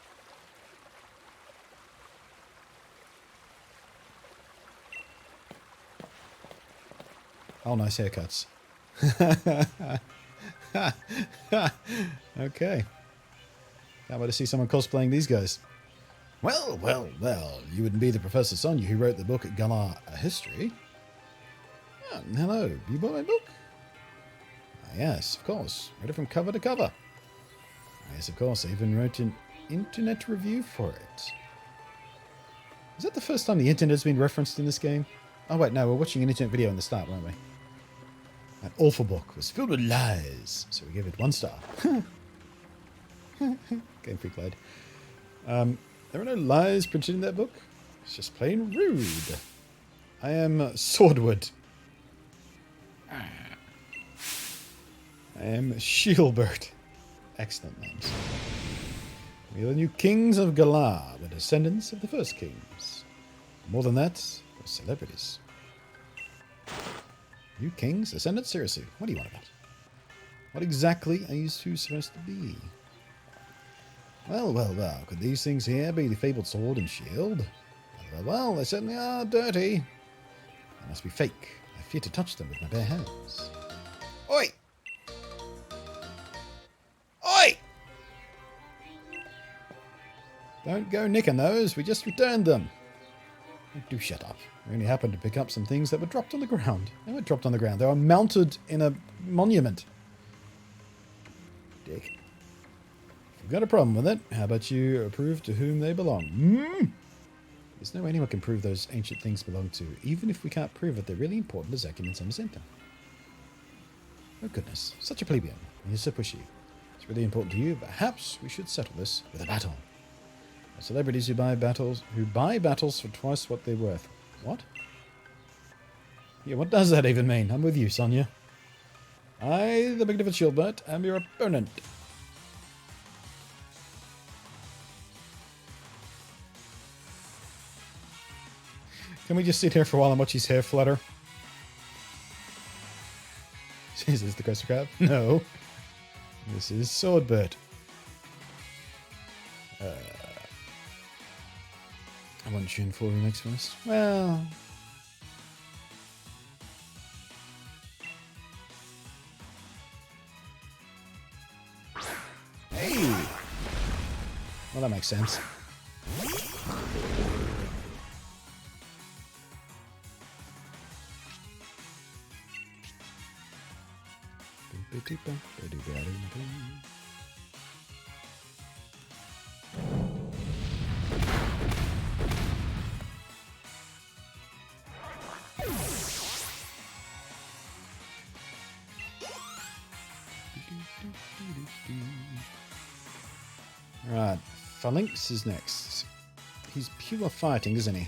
Oh, nice haircuts. Okay. Can't wait to see someone cosplaying these guys. Well, well, well. You wouldn't be the Professor Sonia who wrote the book Galar A History. Oh, hello. You bought my book? Yes, of course. Read it from cover to cover. Yes, of course. I even wrote an internet review for it. Is that the first time the internet has been referenced in this game? Oh, wait, no. We're watching an internet video in the start, weren't we? That awful book was filled with lies, so we gave it 1 star. Game Freak lied. There are no lies printed in that book. It's just plain rude. I am Swordwood. I am Shieldbird. Excellent names. We are the new kings of Galar, the descendants of the first kings. More than that, we're celebrities. New kings? Descendants? Seriously, what do you want about? What exactly are you two supposed to be? Well, well, well, could these things here be the fabled sword and shield? Well, well, they certainly are dirty. They must be fake. I fear to touch them with my bare hands. Oi! Oi! Don't go nicking those, we just returned them. Do shut up. We only happened to pick up some things that were dropped on the ground. They weren't dropped on the ground. They were mounted in a monument. Dick. If you've got a problem with it, how about you prove to whom they belong? There's no way anyone can prove those ancient things belong to, even if we can't prove it. They're really important to Zakian and Samazenta. Oh goodness, such a plebeian. You're so pushy. It's really important to you. Perhaps we should settle this with a battle. Celebrities who buy battles for twice what they're worth. What? Yeah, what does that even mean? I'm with you, Sonia. I, the Magnificent Shieldbert, am your opponent. Can we just sit here for a while and watch his hair flutter? Is this the Crystal Crab? No. This is Swordbird. I want Tune 4 remix first. Well... Hey! Well, that makes sense. Right, Phalanx is next. He's pure fighting, isn't he?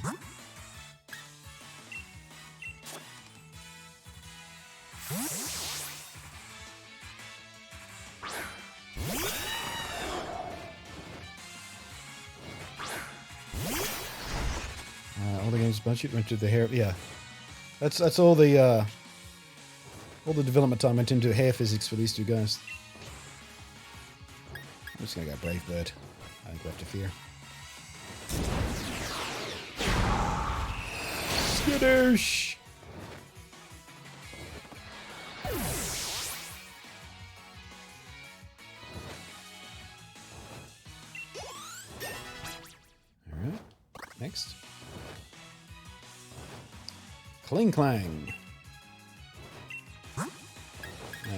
All the games budget went to the hair. Yeah, that's all the development time went into hair physics for these two guys. I'm just gonna go Brave Bird. I think we have to fear. Skadoosh! Alright, next. Kling Clang. I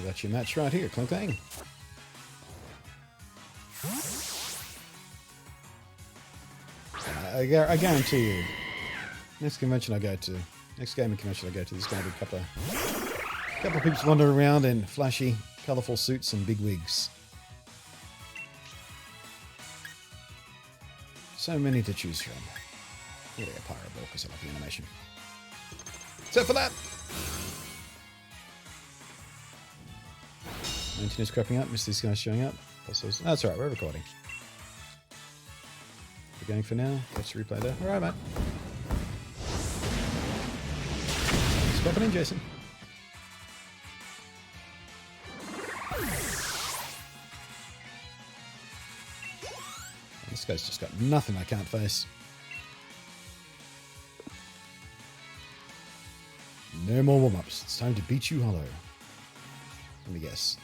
got your match right here, Kling Clang. I guarantee you, next convention I go to, next gaming convention I go to, there's going to be a couple of people wandering around in flashy, colourful suits and big wigs. So many to choose from. Really a pirate ball because I like the animation. Except for that! Maintenance cropping up, missed these guys showing up. That's alright, we're recording. We're going for now. Catch the replay there. Alright, mate. Thanks for popping in, Jason. This guy's just got nothing I can't face. No more warm-ups. It's time to beat you hollow. Let me guess.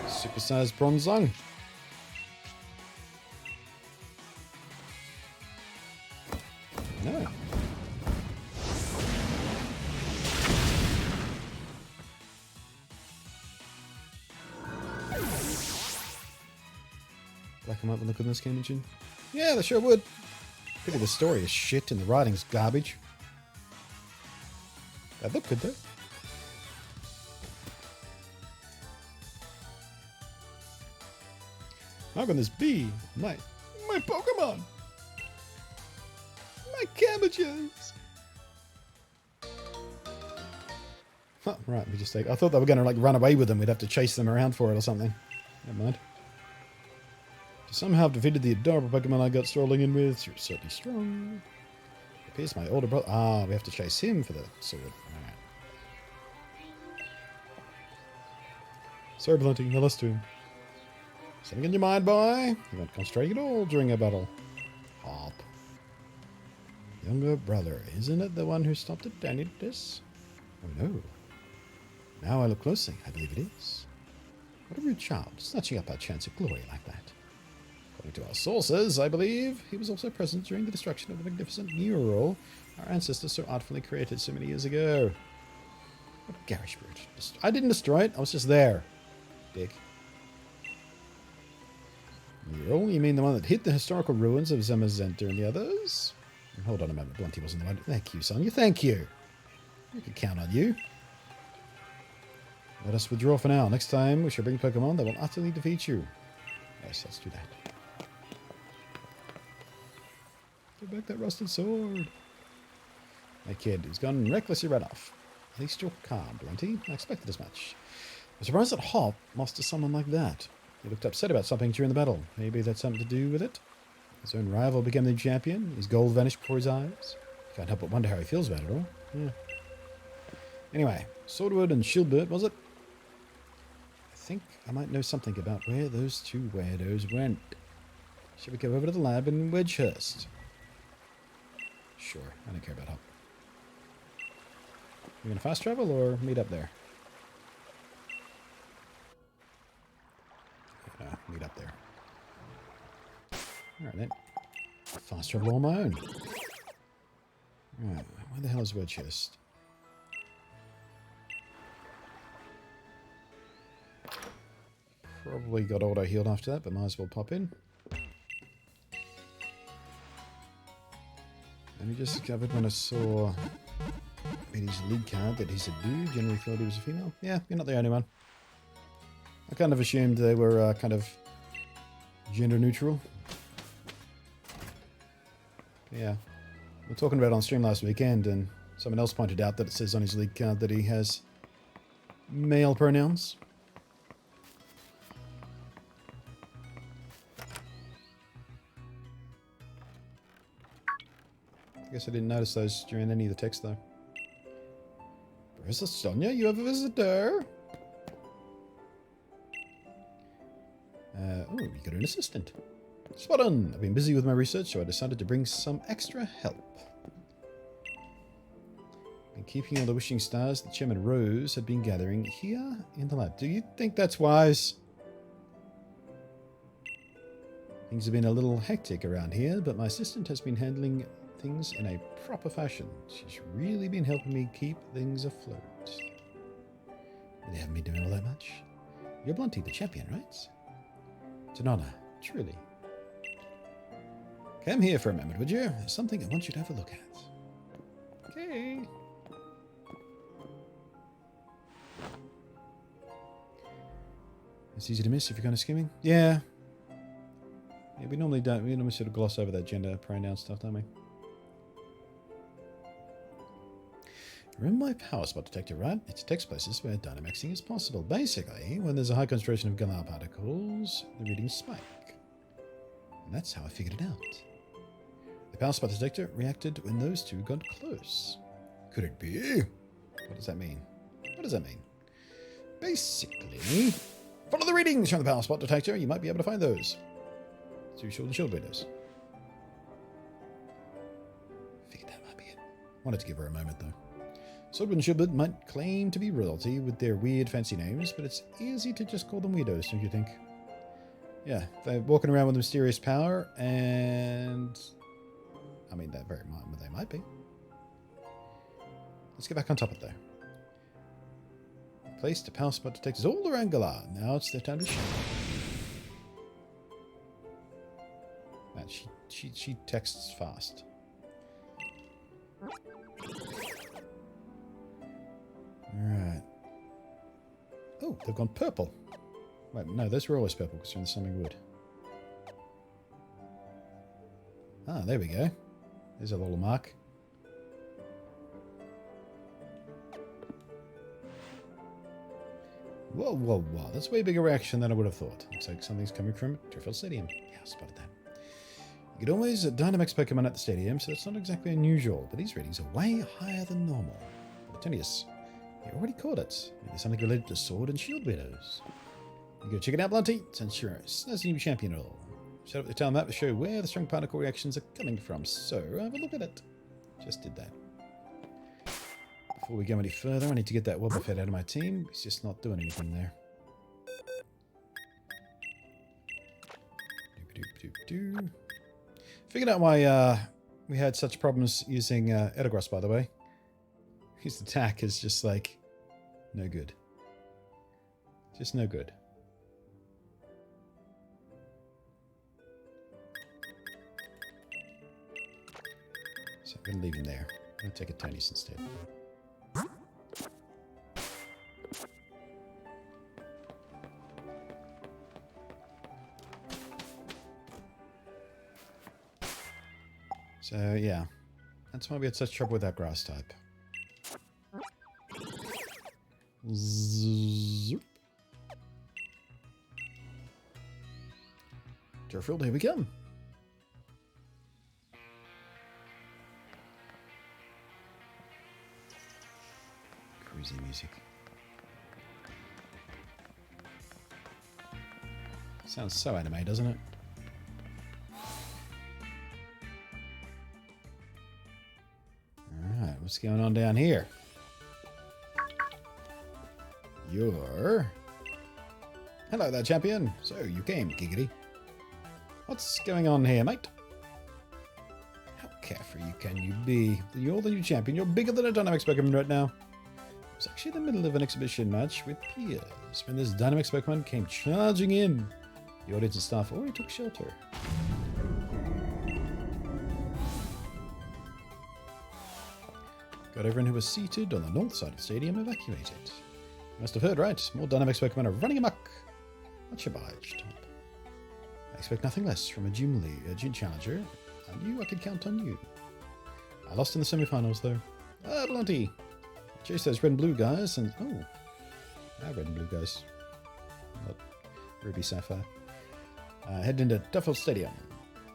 Supersized Bronzong. No. Black them up and look at this game engine. Yeah, they sure would. Pity the story is shit and the writing's garbage. That look good though. How can this be? My Pokemon! My cabbages! Oh, right, we just like I thought they were gonna like run away with them, we'd have to chase them around for it or something. Never mind. To somehow have defeated the adorable Pokemon I got strolling in with, you're certainly strong. It appears my older brother. Ah, we have to chase him for the sword. Alright. Sorry, Blunty, no loss to him. Something in your mind, boy? You weren't concentrating at all during a battle. Hop. Younger brother, isn't it the one who stopped at Danny did this? Oh no. Now I look closely, I believe it is. What a rude child, snatching up our chance of glory like that. According to our sources, I believe he was also present during the destruction of the magnificent mural our ancestors so artfully created so many years ago. What a garish brute. I didn't destroy it, I was just there. Dick. Mural? You mean the one that hid the historical ruins of Zamazenta and the others? Hold on a moment, Blunty wasn't the one. Thank you, Sonia, thank you. We can count on you. Let us withdraw for now. Next time, we shall bring Pokemon that will utterly defeat you. Yes, let's do that. Give back that rusted sword. My kid, who's gone recklessly right off. At least you're calm, BluntNate. I expected as much. I'm surprised that Hop lost to someone like that. He looked upset about something during the battle. Maybe that's something to do with it? His own rival became the champion. His gold vanished before his eyes. Can't help but wonder how he feels about it all. Yeah. Anyway, Swordwood and Shieldbird, was it? I think I might know something about where those two weirdos went. Should we go over to the lab in Wedgehurst? Sure, I don't care about Hop. You gonna fast travel or meet up there? Meet up there. Alright then. Fast travel on my own. Right, where the hell is Wedgehurst? Probably got auto healed after that, but might as well pop in. And we just discovered when I saw in his lead card that he's a dude. Generally thought he was a female. Yeah, you're not the only one. I kind of assumed they were kind of gender neutral. Yeah. We were talking about it on stream last weekend, and someone else pointed out that it says on his lead card that he has male pronouns. I guess I didn't notice those during any of the text, though. Professor Sonia, you have a visitor? Oh, you got an assistant. Spot on. I've been busy with my research, so I decided to bring some extra help. Been keeping all the wishing stars that Chairman Rose had been gathering here in the lab. Do you think that's wise? Things have been a little hectic around here, but my assistant has been handling things in a proper fashion. She's really been helping me keep things afloat. They haven't been doing all that much. You're BluntNate, the champion, right? It's an honor, truly. Come here for a moment, would you? There's something I want you to have a look at. Okay. It's easy to miss if you're kind of skimming. Yeah. Yeah, we normally don't. We normally sort of gloss over that gender pronoun stuff, don't we? Remember my power spot detector, right? It detects places where Dynamaxing is possible. Basically, when there's a high concentration of Galar particles, the readings spike. And that's how I figured it out. The power spot detector reacted when those two got close. Could it be? What does that mean? What does that mean? Basically, follow the readings from the power spot detector. You might be able to find those. Too short the shield readers. Figured that might be it. Wanted to give her a moment, though. Swordwood and Shieldbird might claim to be royalty with their weird fancy names, but it's easy to just call them weirdos, don't you think? Yeah, they're walking around with mysterious power, and I mean, they might be. Let's get back on top of it, though. Placed a power spot detectors all around Galar. Now it's their time to shine. Man, she texts fast. Alright. Oh, they've gone purple. Wait, no, those were always purple because they're in the Summing Wood. Ah, there we go. There's a little mark. Whoa, whoa, whoa. That's way bigger reaction than I would have thought. Looks like something's coming from Driffield Stadium. Yeah, I spotted that. You could always Dynamax Pokemon at the stadium, so it's not exactly unusual, but these readings are way higher than normal. Platonius, you already caught it. Maybe something related to Sword and Shield Widows. You go check it out, BluntNate, since you're a new champion role. Set up the tile map to show where the strong particle reactions are coming from, so have a look at it. Just did that. Before we go any further, I need to get that Wobbuffet out of my team. He's just not doing anything there. Doop-a-doop-doop-doo. Figured out why we had such problems using Edelgras, by the way. His attack is just like no good. Just no good. So I'm going to leave him there. I'm going to take a Tony's instead. So, yeah. That's why we had such trouble with that grass type. Zoop. Turfield, here we come. Crazy music. Sounds so anime, doesn't it? Alright, what's going on down here? You're... Hello there, champion. So, you came, Giggity. What's going on here, mate? How carefree can you be? You're the new champion. You're bigger than a Dynamax Pokemon right now. I was actually in the middle of an exhibition match with peers when this Dynamax Pokemon came charging in. The audience and staff already took shelter. Got everyone who was seated on the north side of the stadium evacuated. You must have heard right. More Dynamax Pokemon are running amok. Much obliged. I expect nothing less from a gym challenger. I knew I could count on you. I lost in the semifinals, though. Ah, BluntNate. Chase those red and blue guys, and... Oh. Red and blue guys. Not Ruby Sapphire. Headed into Duffield Stadium.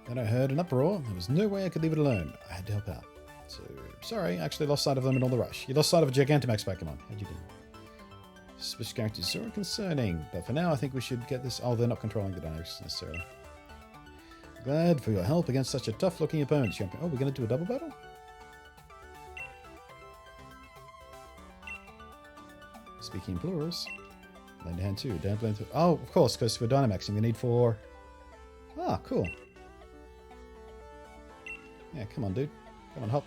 Then I heard an uproar. There was no way I could leave it alone. I had to help out. So, sorry, I actually lost sight of them in all the rush. You lost sight of a Gigantamax Pokemon. How'd you do? Suspicious characters is sort of concerning, but for now I think we should get this... Oh, they're not controlling the Dynamax necessarily. Glad for your help against such a tough-looking opponent, champion. Oh, we're going to do a double battle? Speaking in plurals. Lend a hand too. Don't blend through. Oh, of course, because we're Dynamaxing, we need 4... Ah, cool. Yeah, come on, dude. Come on, hop.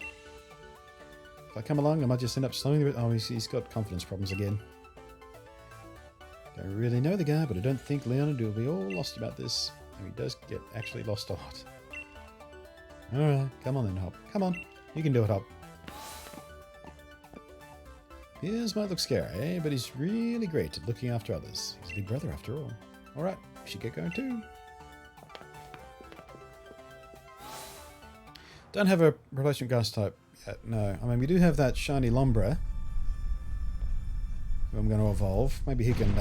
If I come along, I might just end up slowing the... Oh, he's got confidence problems again. Don't really know the guy, but I don't think Leonard will be all lost about this. And he does get actually lost a lot. Alright, come on then, Hop. Come on. You can do it, Hop. Piers might look scary, but he's really great at looking after others. He's a big brother after all. Alright, we should get going too. Don't have a replacement grass type yet, no. I mean, we do have that shiny Lombra. Who I'm going to evolve. Maybe he can... he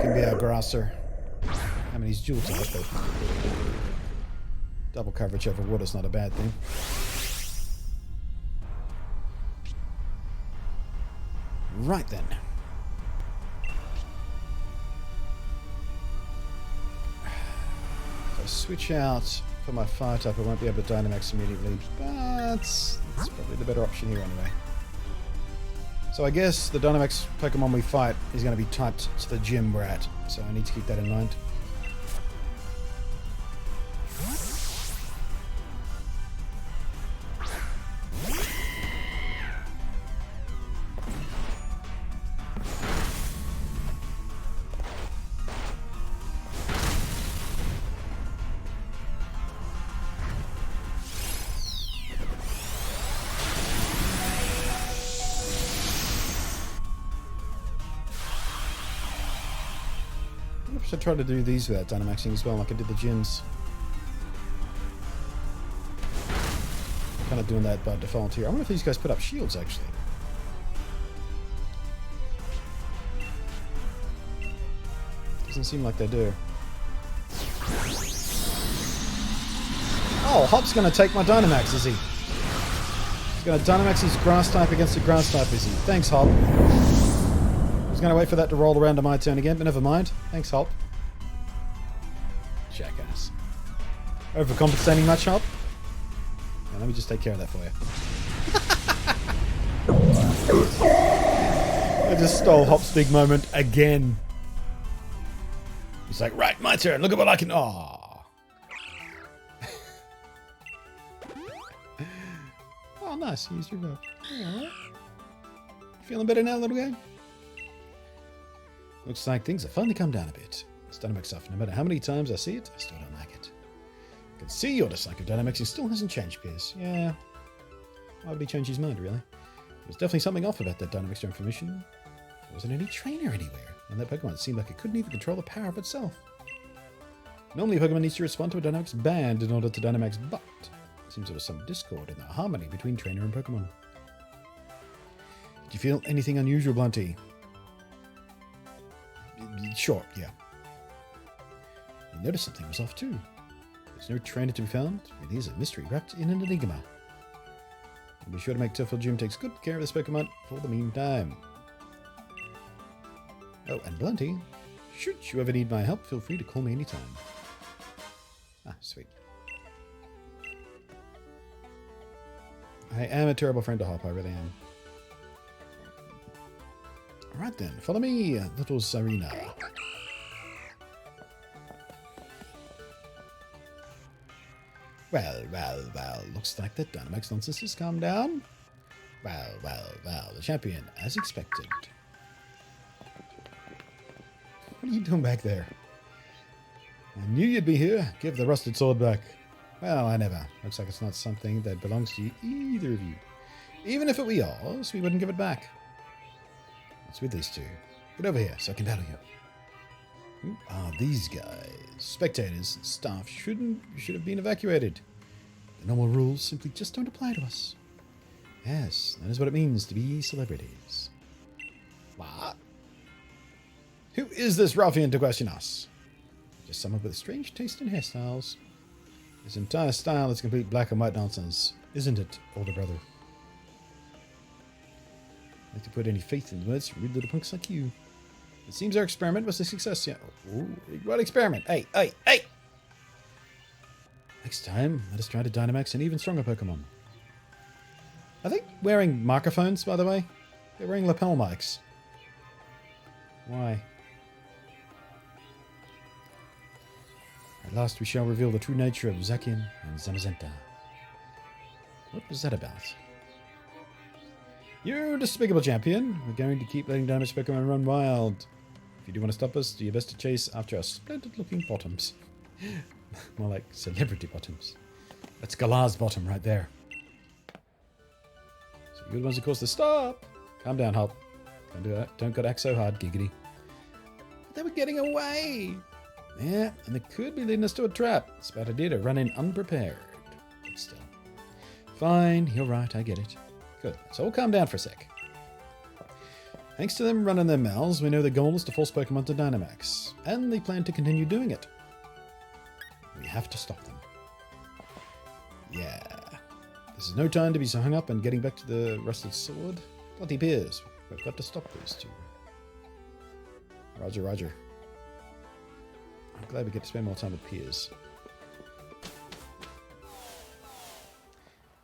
can be our grasser. I mean, he's dual type, but... double coverage over water's not a bad thing. Right then. If I switch out for my fire type, I won't be able to Dynamax immediately, but that's probably the better option here anyway. So I guess the Dynamax Pokemon we fight is going to be typed to the gym we're at, so I need to keep that in mind. I should try to do these without Dynamaxing as well, like I did the gyms. Kind of doing that by default here. I wonder if these guys put up shields, actually. Doesn't seem like they do. Oh, Hop's going to take my Dynamax, is he? He's going to Dynamax his grass type against the grass type, is he? Thanks, Hop. I was going to wait for that to roll around to my turn again, but never mind. Thanks, Hop. Jackass. Overcompensating much, Hop? Now, let me just take care of that for you. I just stole Hop's big moment again. He's like, right, my turn. Look at what I can... Aww. Oh, nice. You used your vote. Yeah. Feeling better now, little guy? Looks like things have finally come down a bit. It's Dynamax stuff. No matter how many times I see it, I still don't like it. I can see your dislike of Dynamax. It still hasn't changed, Piers. Yeah. Why would he change his mind, really? There's definitely something off about that Dynamax transformation. There wasn't any trainer anywhere. And that Pokemon seemed like it couldn't even control the power of itself. Normally, Pokemon needs to respond to a Dynamax band in order to Dynamax, but it seems there was some discord in the harmony between trainer and Pokemon. Did you feel anything unusual, Blunty? Sure, yeah. You noticed something was off too. There's no trainer to be found. It is a mystery wrapped in an enigma. And be sure to make Turffield Gym takes good care of this Pokemon for the meantime. Oh, and Blunty, should you ever need my help, feel free to call me anytime. Ah, sweet. I am a terrible friend to hop, I really am. Alright then, follow me, little Serena. Well, looks like that Dynamax nonsense has calmed down. Well, the champion, as expected. What are you doing back there? I knew you'd be here. Give the rusted sword back. Well, I never. Looks like it's not something that belongs to either of you. Even if it were yours, we wouldn't give it back. What's with these two? Get over here so I can battle you. Who are these guys? Spectators and staff should have been evacuated. The normal rules simply just don't apply to us. Yes, that is what it means to be celebrities. What? Who is this ruffian to question us? Just someone with a strange taste in hairstyles. His entire style is complete black and white nonsense, isn't it, older brother? I'd like to put any faith in the words from rude little punks like you. It seems our experiment was a success. Yeah. Ooh, what experiment? Hey! Next time, let us try to Dynamax an even stronger Pokemon. Are they wearing microphones, by the way? They're wearing lapel mics. Why? At last we shall reveal the true nature of Zacian and Zamazenta. What was that about? You despicable champion! We're going to keep letting Dynamax Pokemon run wild. If you do want to stop us, do your best to chase after our splendid-looking bottoms. More like celebrity bottoms. That's Galar's bottom right there. So you're the ones who caused the stop. Calm down, Hulk. Don't do that. Don't act so hard, giggity. They were getting away. Yeah, and they could be leading us to a trap. It's a bad idea to run in unprepared. But still. Fine, you're right, I get it. Good. So we'll calm down for a sec. Thanks to them running their mouths, we know their goal is to force Pokemon to Dynamax. And they plan to continue doing it. We have to stop them. Yeah. This is no time to be so hung up and getting back to the rusted sword. Bloody Piers. We've got to stop those two. Roger. I'm glad we get to spend more time with Piers.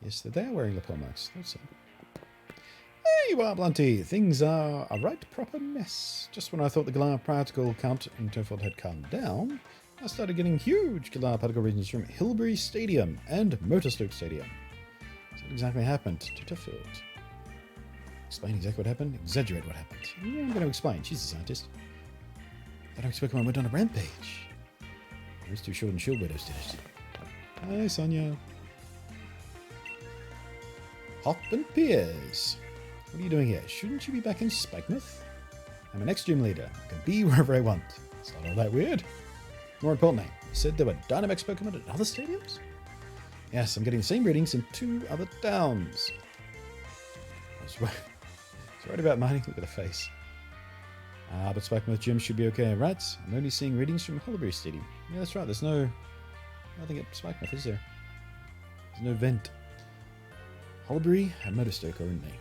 Yes, they are wearing lapel mics. That's it. There you are, Blunty. Things are a right proper mess. Just when I thought the Galar particle count in Turffield had calmed down, I started getting huge Galar particle regions from Hilbury Stadium and Motorstoke Stadium. So what exactly happened to Turffield? Explain exactly what happened? Exaggerate what happened. Yeah, I'm going to explain. She's a scientist. I don't expect Pokemon went on a rampage. Those two Shield and Shield Widows did it. Hi, Sonia. Hop and Piers. What are you doing here? Shouldn't you be back in Spikemuth? I'm an ex-gym leader. I can be wherever I want. It's not all that weird. More importantly, you said there were Dynamax Pokemon at other stadiums? Yes, I'm getting the same readings in 2 other towns. I was worried about mining. Look at the face. But Spikemuth Gym should be okay, right? I'm only seeing readings from Holbury Stadium. Yeah, that's right. There's nothing at Spikemuth, is there? There's no vent. Holbury and Motorstoke are in there.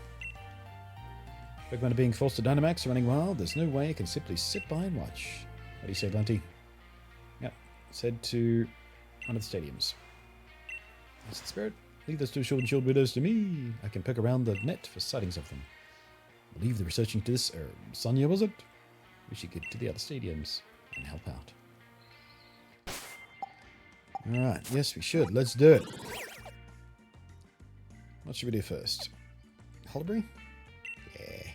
Pokemon are being forced to Dynamax, running wild. There's no way I can simply sit by and watch. What do you say, Blunty? Yep. Let's head to one of the stadiums. That's the spirit. Leave those 2 Shield and Shield Widows to me. I can poke around the net for sightings of them. Leave the researching to this, Sonia, was it? We should get to the other stadiums and help out. Alright, yes we should. Let's do it. What should we do first? Holbury? Yeah.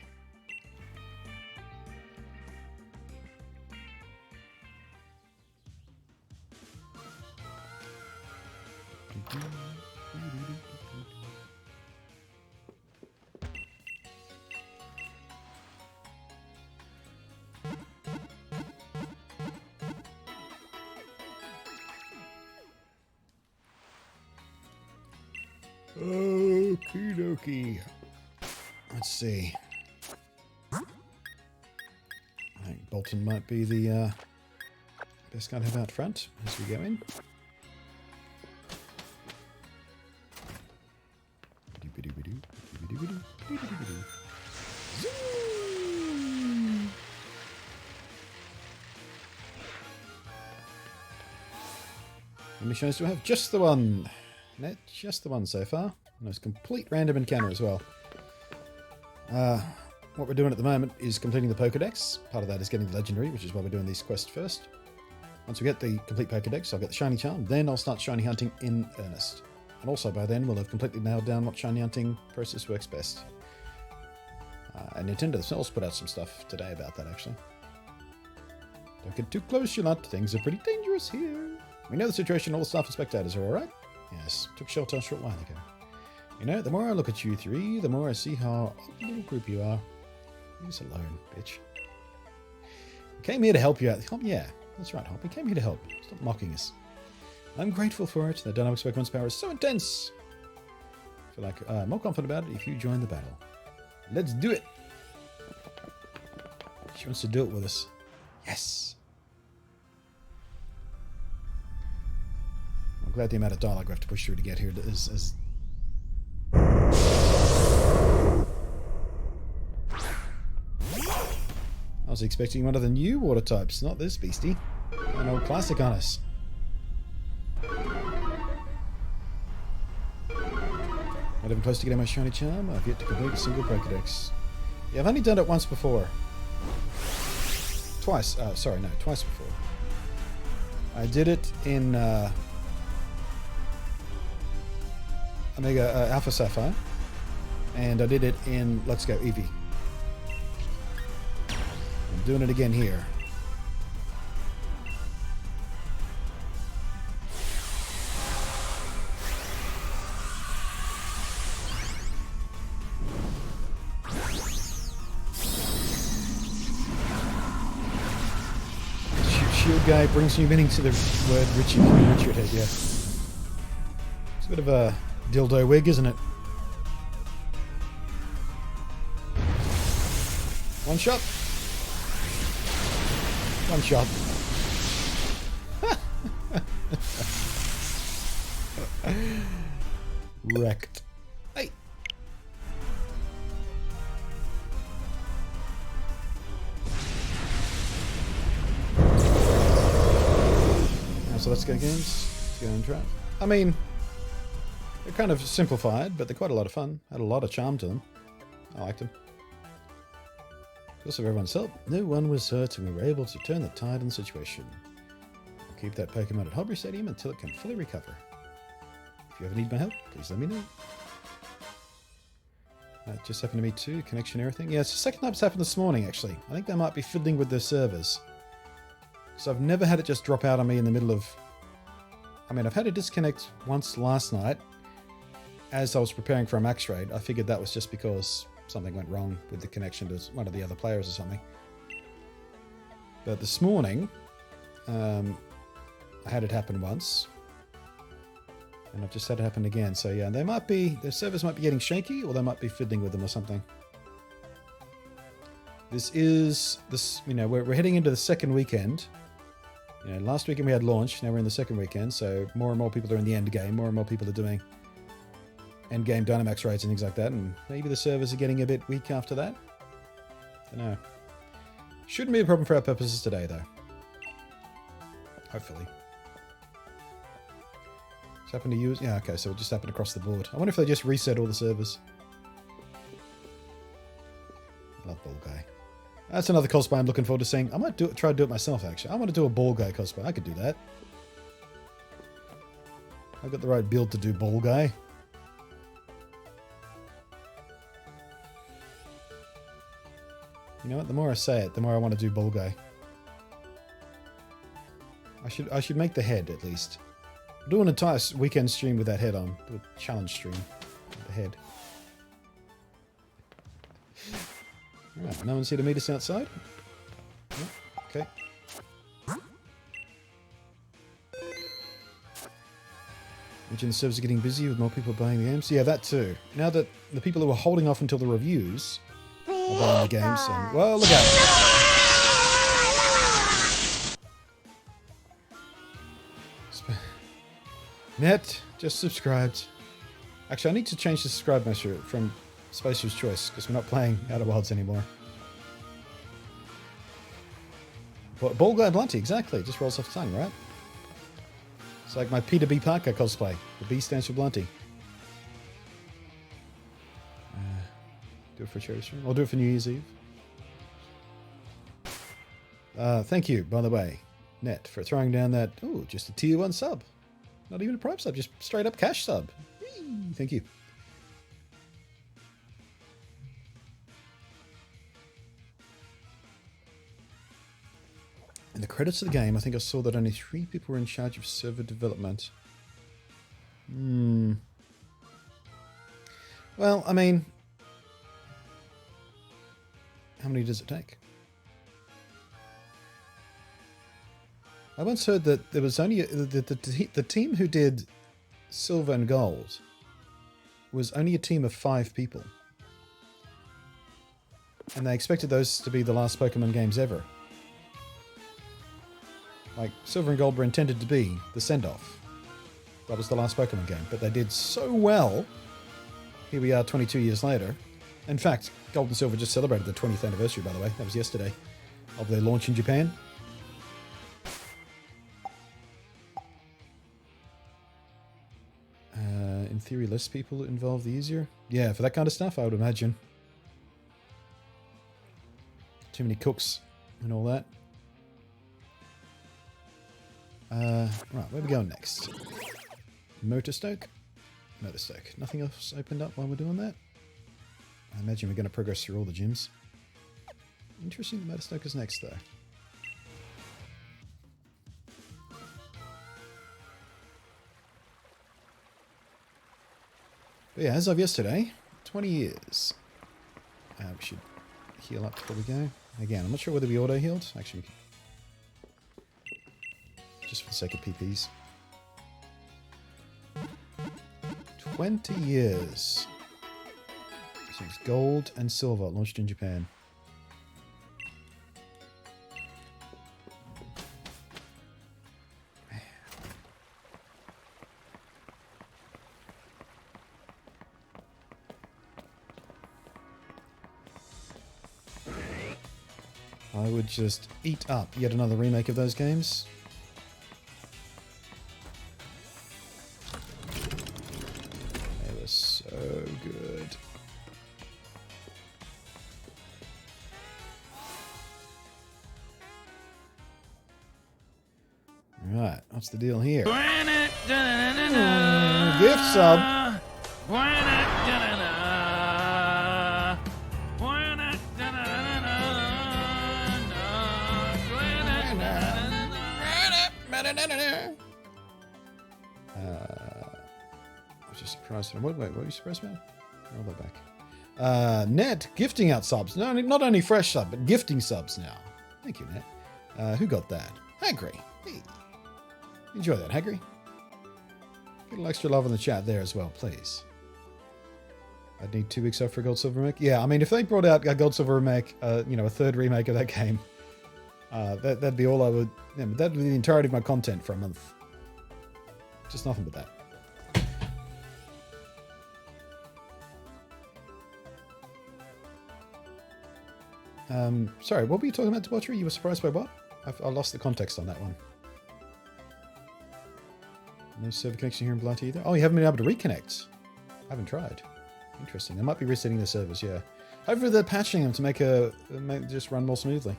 Okie dokie. Let's see. I think Bolton might be the best guy to have out front as we go in. How many shines do I have? Just the one. Net, just the one so far. And it's complete random encounter as well. What we're doing at the moment is completing the Pokedex. Part of that is getting the Legendary, which is why we're doing these quests first. Once we get the complete Pokedex, I'll get the Shiny Charm. Then I'll start Shiny Hunting in earnest. And also by then, we'll have completely nailed down what Shiny Hunting process works best. And Nintendo themselves put out some stuff today about that, actually. Don't get too close, you lot. Things are pretty dangerous here. We know the situation. All the staff and spectators are alright. Yes, took shelter a short while ago. You know, the more I look at you three, the more I see how a little group you are. Leave us alone, bitch. We came here to help you out. Yeah, that's right, Hop. We came here to help. Stop mocking us. I'm grateful for it. The dynamic Pokemon's power is so intense. I feel like more confident about it if you join the battle. Let's do it. She wants to do it with us. Yes. I'm glad the amount of dialogue we have to push through to get here is I was expecting one of the new water types, not this beastie. An old classic on us. Not even close to getting my shiny charm. I've yet to complete a single Pokedex. Yeah, I've only done it once before. Twice before. I did it in Omega Alpha Sapphire, and I did it in Let's Go Eevee. I'm doing it again here. Shield guy brings new meaning to the word Richard Head, yeah. It's a bit of a dildo wig, isn't it? One shot. One shot. Wrecked. Hey. So let's go games. Let's go and try. I mean, they're kind of simplified, but they're quite a lot of fun. Had a lot of charm to them. I liked them. Because of everyone's help, no one was hurt and we were able to turn the tide on the situation. We'll keep that Pokemon at Hobby Stadium until it can fully recover. If you ever need my help, please let me know. That just happened to me too, connection everything. Yeah, it's the second time it's happened this morning actually. I think they might be fiddling with their servers. So I've never had it just drop out on me in the middle of... I mean, I've had it disconnect once last night as I was preparing for a max raid. I figured that was just because something went wrong with the connection to one of the other players or something. But this morning, I had it happen once. And I've just had it happen again. So yeah, they might be... Their servers might be getting shaky, or they might be fiddling with them or something. We're heading into the second weekend. You know, last weekend we had launch, now we're in the second weekend, so more and more people are in the end game, more and more people are doing end game Dynamax raids and things like that, and maybe the servers are getting a bit weak after that. Don't know. Shouldn't be a problem for our purposes today, though. Hopefully. Just happened to use... Yeah, okay, so it just happened across the board. I wonder if they just reset all the servers. Love Ball Guy. That's another cosplay I'm looking forward to seeing. I might try to do it myself, actually. I want to do a Ball Guy cosplay. I could do that. I've got the right build to do Ball Guy. You know what? The more I say it, the more I want to do Ball Guy. I should make the head, at least. Do an entire weekend stream with that head on. Do a challenge stream with the head. Right, no one's here to meet us outside? No? Okay. Imagine the servers are getting busy with more people buying the games. Yeah, that too. Now that the people who are holding off until the reviews are buying the games, and well, look out! Net just subscribed. Actually, I need to change the subscribe measure from Spacer's Choice because we're not playing Outer Wilds anymore. But Ball Guy Blunty, exactly. It just rolls off the tongue, right? It's like my Peter B. Parker cosplay. The B stands for Blunty. Do it for charity stream. I'll do it for New Year's Eve. Thank you, by the way, Net, for throwing down that, oh, just a tier 1 sub. Not even a Prime sub, just straight up cash sub. Whee! Thank you. In the credits of the game, I think I saw that only 3 people were in charge of server development. Well, I mean, how many does it take? I once heard that there was only the team who did Silver and Gold was only a team of 5 people, and they expected those to be the last Pokemon games ever. Like, Silver and Gold were intended to be the send-off. That was the last Pokemon game, but they did so well. Here we are 22 years later. In fact, Gold and Silver just celebrated the 20th anniversary, by the way. That was yesterday, of their launch in Japan. In theory, less people involved, the easier. Yeah, for that kind of stuff, I would imagine. Too many cooks and all that. Right, where are we going next? Motorstoke? Motorstoke. Nothing else opened up while we're doing that? I imagine we're going to progress through all the gyms. Interesting that Motorstoke is next, though. But yeah, as of yesterday, 20 years. We should heal up before we go. Again, I'm not sure whether we auto-healed. Actually, we can... just for the sake of PPs. 20 years since Gold and Silver launched in Japan. I would just eat up yet another remake of those games. They were so good. Right, what's the deal here? Gift sub. I was just surprised. Wait, what were you surprised about? Roll that back. Net gifting out subs. No, not only fresh sub, but gifting subs now. Thank you, Net. Who got that? Hagry. Hey. Enjoy that, Hagry. Get a little extra love in the chat there as well, please. I'd need 2 weeks off for a Gold Silver remake. Yeah, I mean, if they brought out a Gold Silver remake, you know, a 3rd remake of that game, that'd be all I would. Yeah, that'd be the entirety of my content for a month. Just nothing but that. Sorry, what were you talking about, Debauchery? You were surprised by what? I lost the context on that one. No server connection here in Blight either. Oh, you haven't been able to reconnect. I haven't tried. Interesting. They might be resetting the servers, yeah. Hopefully they're patching them to make just run more smoothly.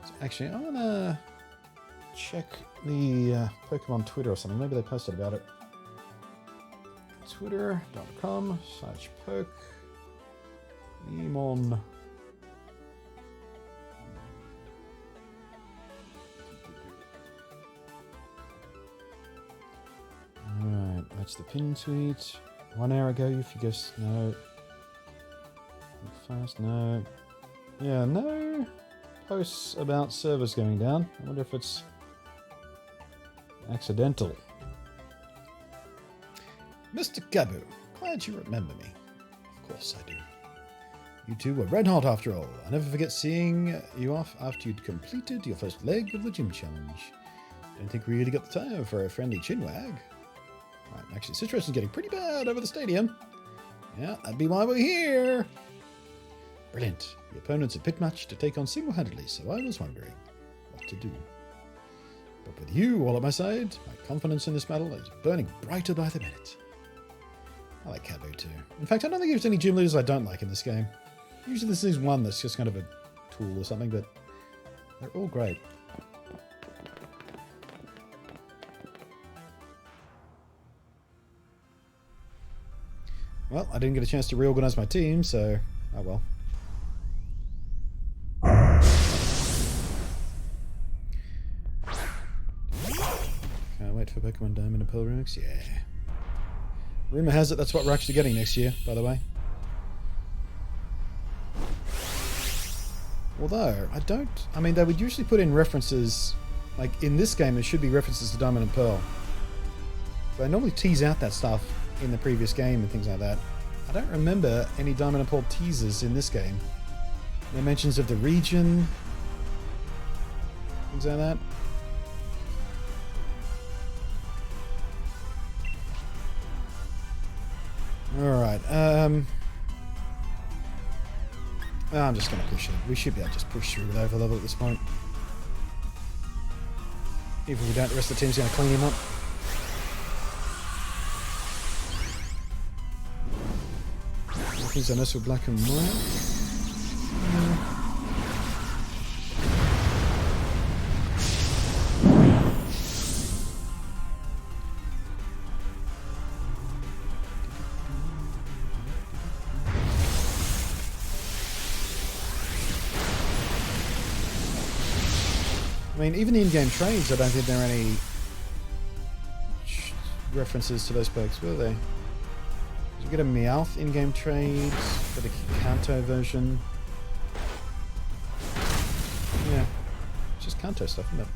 So actually, I want to check the Pokemon Twitter or something. Maybe they posted about it. Twitter.com/Pokemon. Alright, that's the pin tweet. 1 hour ago, if you guessed no. Fast, no. Yeah, no posts about servers going down. I wonder if it's accidental. Mr. Gabu, glad you remember me. Of course I do. You two were red hot after all. I'll never forget seeing you off after you'd completed your first leg of the gym challenge. Don't think we really got the time for a friendly chinwag. Right, actually, the situation's getting pretty bad over the stadium. Yeah, that'd be why we're here. Brilliant. The opponent's a pit match to take on single-handedly, so I was wondering what to do. But with you all at my side, my confidence in this battle is burning brighter by the minute. I like Cabu too. In fact, I don't think there's any gym leaders I don't like in this game. Usually this is one that's just kind of a tool or something, but they're all great. Well, I didn't get a chance to reorganize my team, so oh well. Can't wait for Pokemon Diamond and Pearl remix. Yeah. Rumor has it that's what we're actually getting next year, by the way. Although, I mean, they would usually put in references, like in this game there should be references to Diamond and Pearl. They normally tease out that stuff in the previous game and things like that. I don't remember any Diamond and Pearl teasers in this game. No mentions of the region, things like that. Alright, I'm just going to push it. We should be able to just push through with overlevel at this point. Even if we don't, the rest of the team's going to clean him up. Things I know with black and white. I mean, even the in-game trades, I don't think there are any references to those perks, were they? Did you get a Meowth in-game trade for the Kanto version? Yeah, it's just Kanto stuff, isn't it?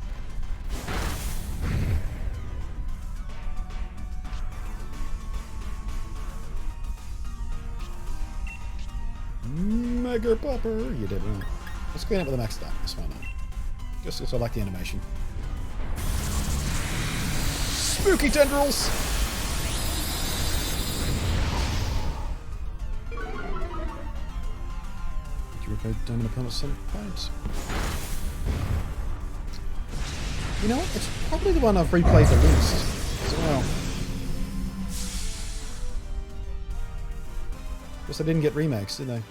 Mega Popper! You did right. Let's clean up with the max stat. That's fine now. Just because I like the animation. Spooky tendrils! Did you repair Diamond Opponent at some point? You know what? It's probably the one I've replayed the least as well. Guess I didn't get remakes, did they?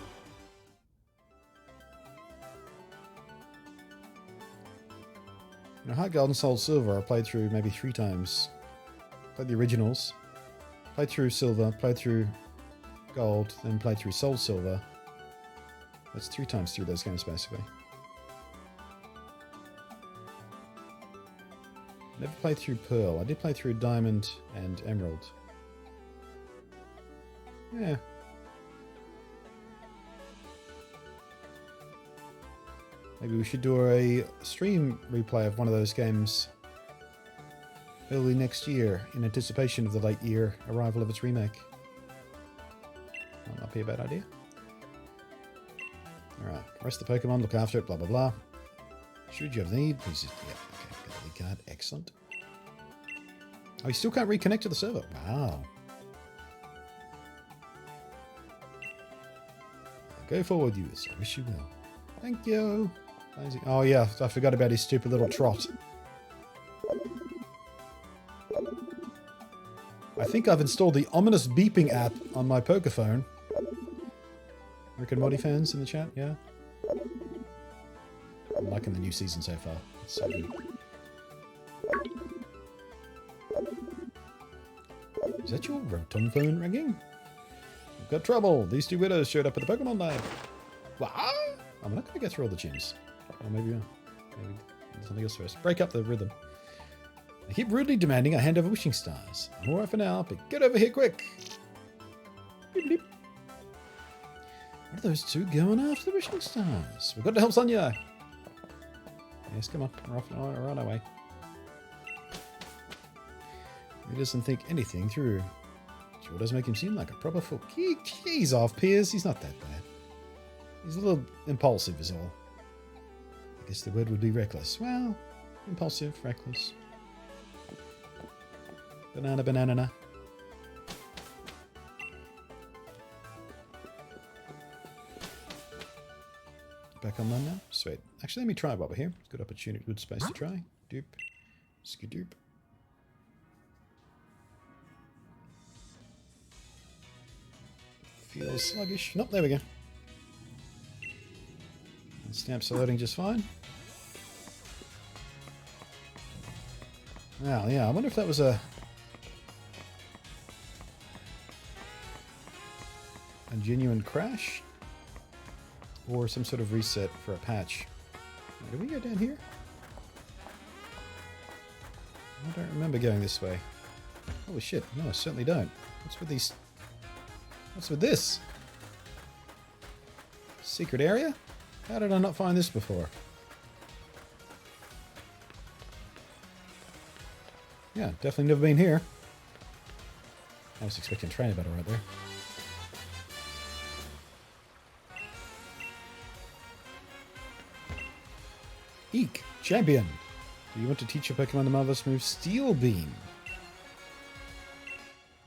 You know, Heart Gold and Soul Silver I played through maybe 3 times. Played the originals, played through Silver, played through Gold, then played through Soul Silver. That's 3 times through those games basically. Never played through Pearl. I did play through Diamond and Emerald. Yeah. Maybe we should do a stream replay of one of those games early next year in anticipation of the late year arrival of its remake. Might not be a bad idea. Alright, rest the Pokemon, look after it, blah blah blah. Should you have the need, please just, yeah, okay, got the lead card, excellent. Oh, you still can't reconnect to the server. Wow. I'll go forward, you. I wish you will. Thank you. Oh yeah, I forgot about his stupid little trot. I think I've installed the ominous beeping app on my Pokephone. Rick and Morty fans in the chat, yeah? I'm liking the new season so far. It's so good. Is that your Rotom phone ringing? We've got trouble. These 2 widows showed up at the Pokemon Lab. What? I'm not going to get through all the gyms. Or maybe something else first. Break up the rhythm. They keep rudely demanding I hand over wishing stars. I'm alright for now, but get over here quick. Beep, beep. What are those 2 going after the wishing stars? We've got to help Sonia. Yes, come on. We're on our way. He doesn't think anything through. Sure does make him seem like a proper fool. He's off, Piers. He's not that bad. He's a little impulsive is all. I guess the word would be reckless. Well, impulsive, reckless. Banana, banana. Back online now? Sweet. Actually, let me try while we're here. Good opportunity, good space to try. Doop. Skidoop. Feels sluggish. Nope, there we go. And stamps are loading just fine. Wow, yeah, I wonder if that was a genuine crash or some sort of reset for a patch. Do we go down here? I don't remember going this way. Holy shit, no, I certainly don't. What's with these? What's with this? Secret area? How did I not find this before? Yeah, definitely never been here. I was expecting trainer battle right there. Eek, champion! Do you want to teach your Pokemon the marvelous move Steel Beam?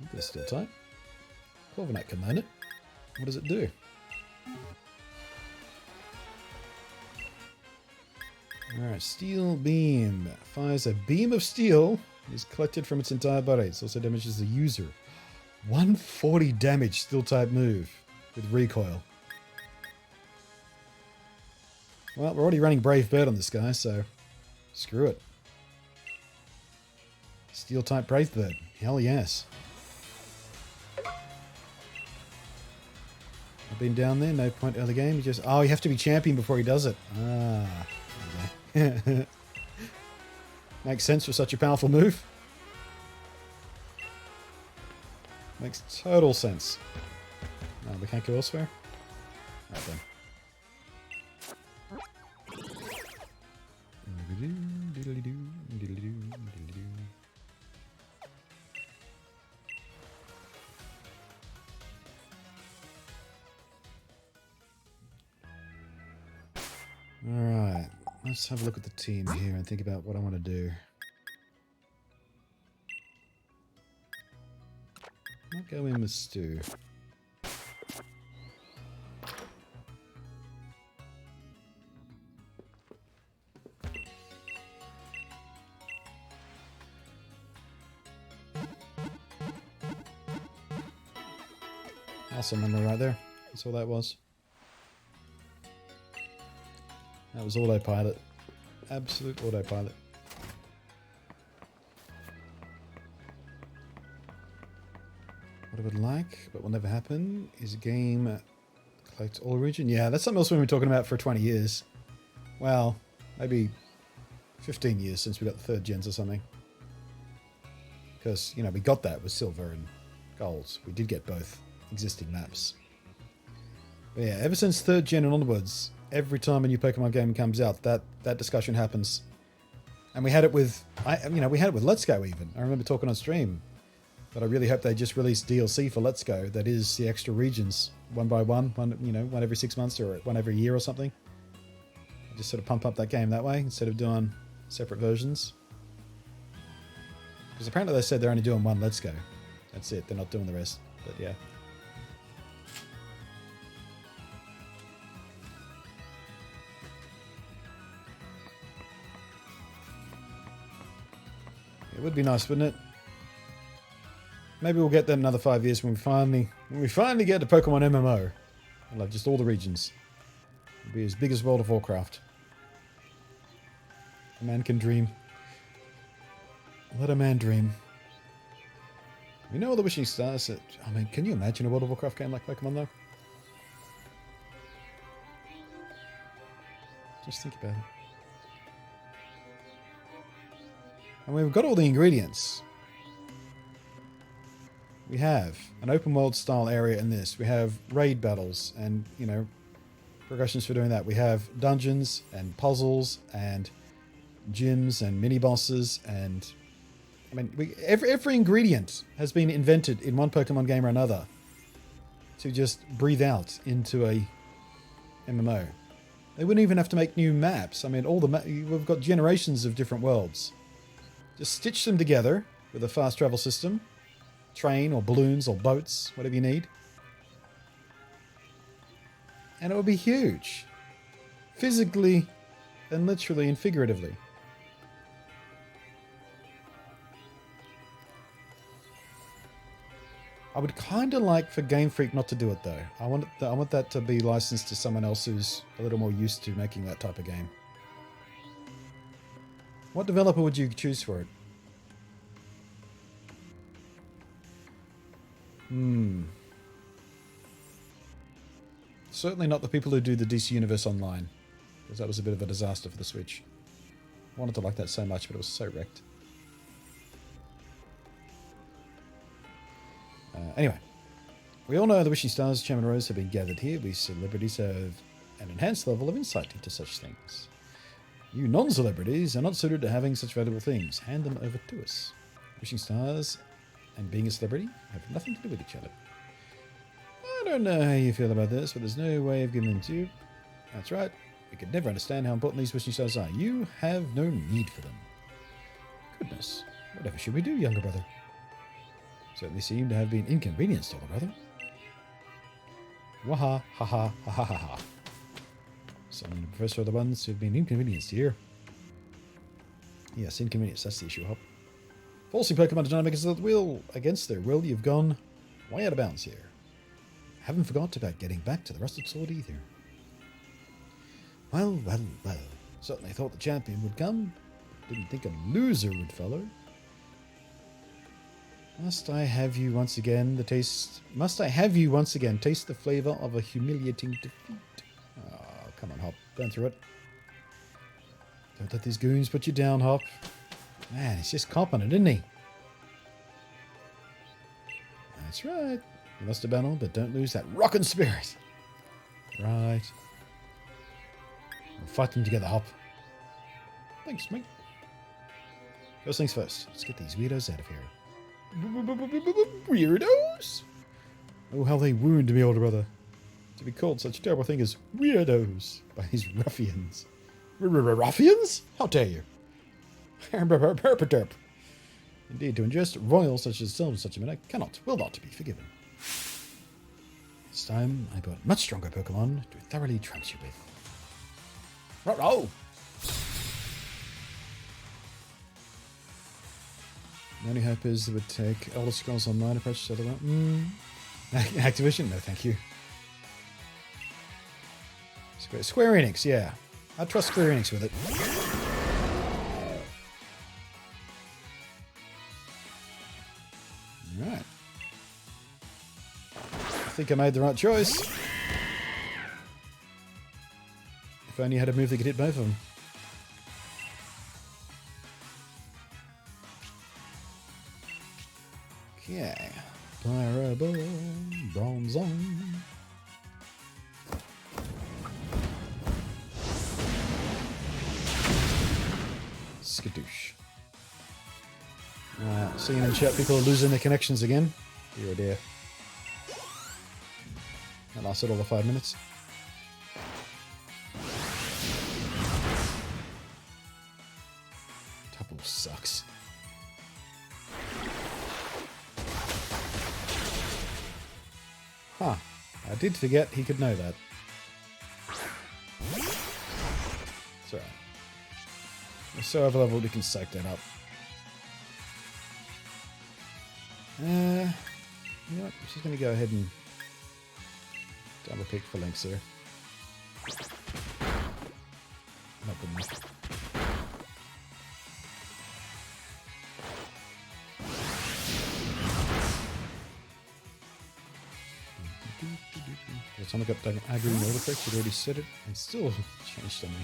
Look at Steel type. Corviknight can learn it. What does it do? Alright, Steel Beam. Fires a beam of steel. It is collected from its entire body. It also damages the user. 140 damage Steel type move with recoil. Well, we're already running Brave Bird on this guy, so screw it. Steel type Brave Bird. Hell yes. I've been down there, no point early game. You just you have to be champion before he does it. Ah. Okay. Makes sense for such a powerful move. Makes total sense. No, we can't go elsewhere. Right then. Alright, let's have a look at the team here and think about what I want to do. I'll go in with Stu. Awesome number right there. That's all that was. That was autopilot. Absolute autopilot. What I would like, but will never happen, is a game collect all region. Yeah, that's something else we've been talking about for 20 years. Well, maybe 15 years since we got the 3rd gens or something. Because, you know, we got that with silver and gold. We did get both existing maps. But yeah, ever since 3rd gen and onwards, every time a new Pokemon game comes out, that discussion happens. And we had it with, we had it with Let's Go even. I remember talking on stream. But I really hope they just release DLC for Let's Go. That is the extra regions, one by one, one every 6 months or one every year or something. Just sort of pump up that game that way instead of doing separate versions. Because apparently they said they're only doing one Let's Go. That's it. They're not doing the rest. But yeah. It would be nice, wouldn't it? Maybe we'll get that in another 5 years when we finally get to Pokemon MMO. I'll have just all the regions. It'll be as big as World of Warcraft. A man can dream. Let a man dream. You know all the wishing stars that... I mean, can you imagine a World of Warcraft game like Pokemon though? Just think about it. And we've got all the ingredients. We have an open world style area in this. We have raid battles and, progressions for doing that. We have dungeons and puzzles and gyms and mini bosses and I mean, every ingredient has been invented in one Pokemon game or another to just breathe out into a MMO. They wouldn't even have to make new maps. I mean, we've got generations of different worlds. Just stitch them together with a fast travel system, train or balloons or boats, whatever you need. And it would be huge. Physically and literally and figuratively. I would kind of like for Game Freak not to do it though. I want that to be licensed to someone else who's a little more used to making that type of game. What developer would you choose for it? Certainly not the people who do the DC Universe Online, because that was a bit of a disaster for the Switch. I wanted to like that so much, but it was so wrecked. Anyway, we all know the Wishing Stars, Chairman Rose, have been gathered here. We celebrities have an enhanced level of insight into such things. You non-celebrities are not suited to having such valuable things. Hand them over to us. Wishing Stars and being a celebrity have nothing to do with each other. I don't know how you feel about this, but there's no way of giving them to you. That's right. We could never understand how important these Wishing Stars are. You have no need for them. Goodness. Whatever should we do, younger brother? Certainly seem to have been inconvenienced, older brother. Waha, ha ha, ha ha ha ha. Someone and the Professor are the ones who have been inconvenienced here. Yes, inconvenience, that's the issue, Hop. Forcing Pokemon to dynamic against their will, you've gone way out of bounds here. Haven't forgot about getting back to the Rusted Sword either. Well, well, well. Certainly thought the champion would come. Didn't think a loser would follow. Must I have you once again taste the flavour of a humiliating defeat? Oh, come on, Hop. Burn through it. Don't let these goons put you down, Hop. Man, he's just confident, isn't he? That's right. You lost a battle, but don't lose that rockin' spirit. Right. We'll fight them together, Hop. Thanks, mate. First things first. Let's get these weirdos out of here. Weirdos? Oh, how they wound me, older brother. To be called such a terrible thing as weirdos by these ruffians. Ruffians? How dare you? Herp. Indeed, to ingest royals such as yourselves such a manner will not be forgiven. This time, I brought much stronger Pokemon to thoroughly trounce you with. Ruh-roh! The only hope is it would take Elder Scrolls Online approach to the one. Activision? No, thank you. Square Enix, yeah. I trust Square Enix with it. Alright. I think I made the right choice. If only I had a move that could hit both of them. Okay. Pliable Bronzong. Skadoosh. Seeing in chat people are losing their connections again. Dear oh dear. That lasted all the 5 minutes. Double sucks. Huh. I did forget he could know that. It's alright. We're so overleveled we can psych that up. You know what? I'm just going to go ahead and double pick for links here. Not good enough. By the time I got done aggroing the autocorrect, it already said it and still changed on me.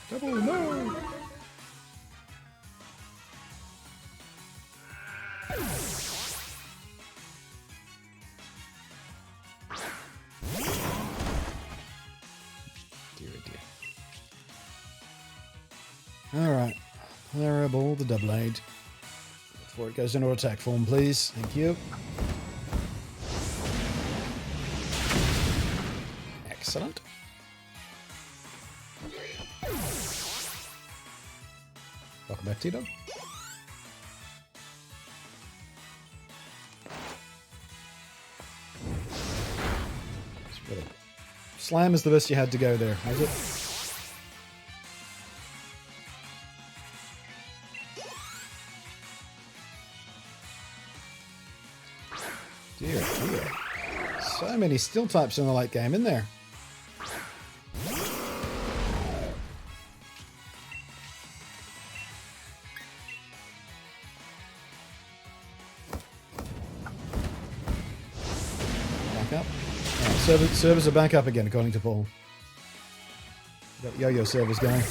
Double no! Alright. Fireball the double aid. Before it goes into attack form, please. Thank you. Excellent. Welcome back, T-Dog. Slam is the best you had to go there, has it? Dear, dear. So many steel types in the late game, in there. Back up. Right, servers are back up again, according to Paul. Got yo-yo servers going.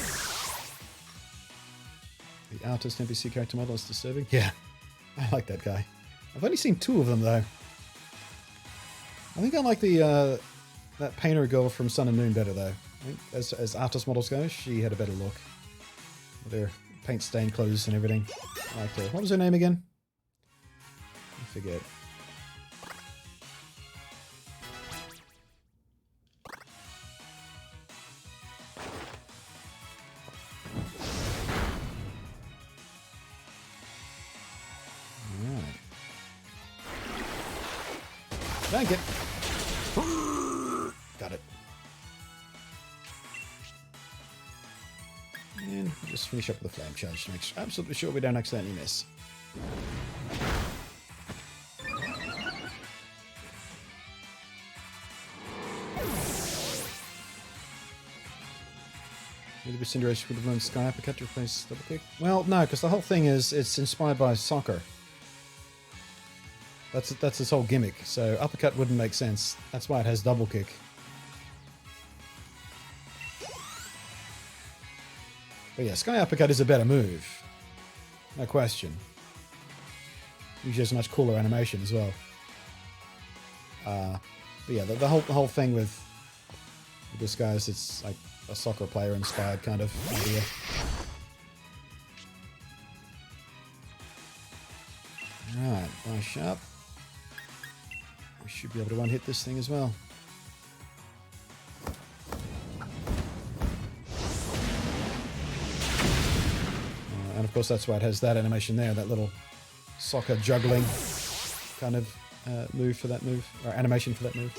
The artist NPC character model is disturbing. Yeah, I like that guy. I've only seen 2 of them, though. I think I like the that painter girl from Sun and Moon better, though. I think as artist models go, she had a better look. With their paint-stained clothes and everything. I liked her. What was her name again? I forget. Thank it. Got it. And we'll just finish up with the flame charge to make absolutely sure we don't accidentally miss. Maybe Cinderation with the Moon Sky Uppercut to replace double kick? Well, no, because the whole thing is it's inspired by soccer. That's its whole gimmick. So uppercut wouldn't make sense. That's why it has double kick. But yeah, Sky Uppercut is a better move. No question. Usually has a much cooler animation as well. But yeah, the whole thing with this guy is it's like a soccer player inspired kind of idea. Alright, nice sharp. We should be able to one-hit this thing as well. And of course that's why it has that animation there, that little soccer juggling kind of move for that move, or animation for that move.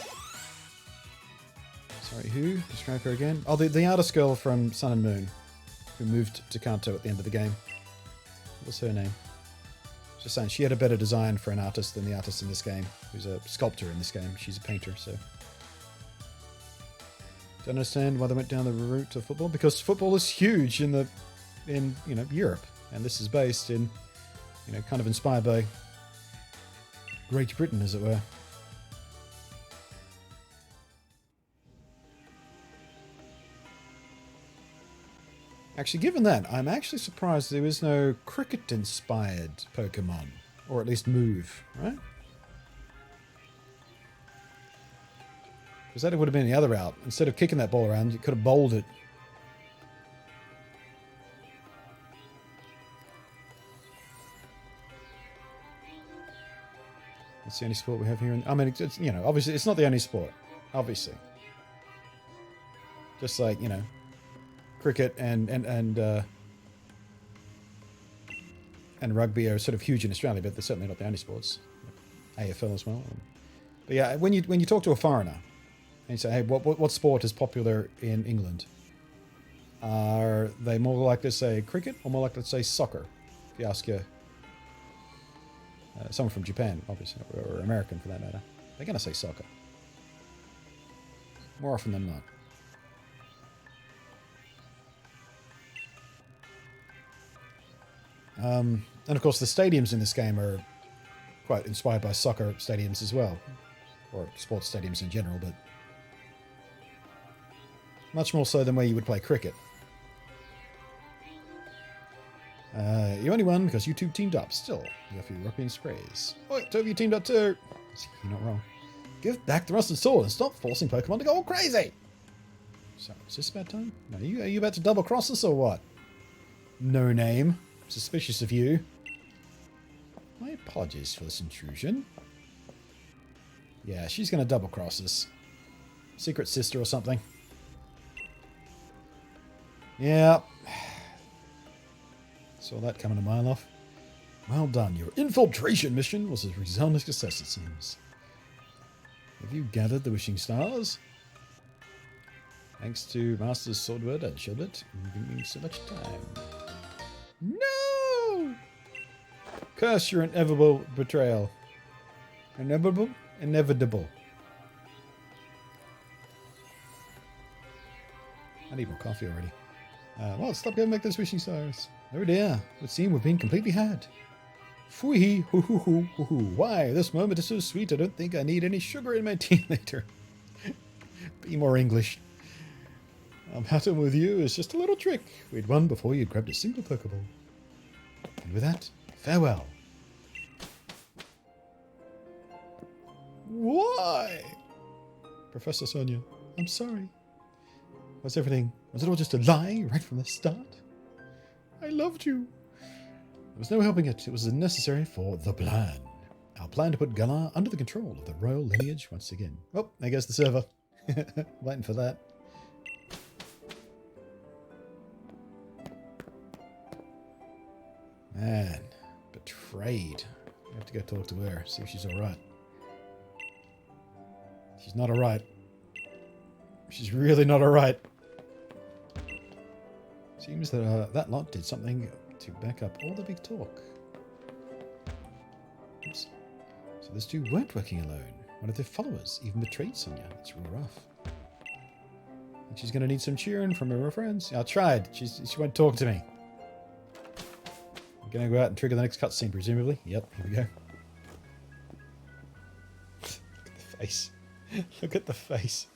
Sorry, who? Describe her again. Oh, the artist girl from Sun and Moon, who moved to Kanto at the end of the game. What was her name? Just saying, she had a better design for an artist than the artist in this game, who's a sculptor in this game. She's a painter, so. Don't understand why they went down the route of football, because football is huge in Europe, and this is based in, kind of inspired by Great Britain, as it were. Actually, given that, I'm actually surprised there is no cricket-inspired Pokemon. Or at least move, right? Because that would have been the other route. Instead of kicking that ball around, you could have bowled it. That's the only sport we have here. I mean, it's, obviously, it's not the only sport. Obviously. Just like, cricket and rugby are sort of huge in Australia, but they're certainly not the only sports. AFL as well. But yeah, when you talk to a foreigner and you say, "Hey, what sport is popular in England?" Are they more likely to say cricket or more likely to say soccer? If you ask someone from Japan, obviously, or American for that matter, they're going to say soccer more often than not. And of course the stadiums in this game are quite inspired by soccer stadiums as well. Or sports stadiums in general, but much more so than where you would play cricket. You only won because you two teamed up. Still, you have your European sprays. Wait, two of you teamed up too. You're not wrong. Give back the rusted sword and stop forcing Pokemon to go all crazy. So, is this about time? No, are you about to double cross us or what? no name. Suspicious of you. My apologies for this intrusion. Yeah, she's going to double cross us. Secret sister or something. Yeah. Saw that coming a mile off. Well done. Your infiltration mission was a resounding success, it seems. Have you gathered the wishing stars? Thanks to Masters Swordward and Shieldward, giving me so much time. No! Curse your inevitable betrayal. Inevitable? Inevitable. I need more coffee already. Well, stop going back those wishing stars. Oh dear, it would seem we've been completely had. Fwee, hoo hoo hoo hoo hoo. Why, this moment is so sweet I don't think I need any sugar in my tea later. Be more English. Battling with you is just a little trick. We'd won before you'd grabbed a single Pokeball. And with that, farewell. Why? Professor Sonia, I'm sorry. Was it all just a lie right from the start? I loved you. There was no helping it. It was necessary for the plan. Our plan to put Galar under the control of the royal lineage once again. Oh, there goes the server. Waiting for that. Man, betrayed. I have to go talk to her, see if she's alright. She's not alright. She's really not alright. Seems that that lot did something to back up all the big talk. Oops. So those two weren't working alone. One of their followers even betrayed Sonia. It's real rough. And she's going to need some cheering from her friends. I tried. She won't talk to me. I'm going to go out and trigger the next cutscene, presumably. Yep, here we go. Look at the face. Look at the face.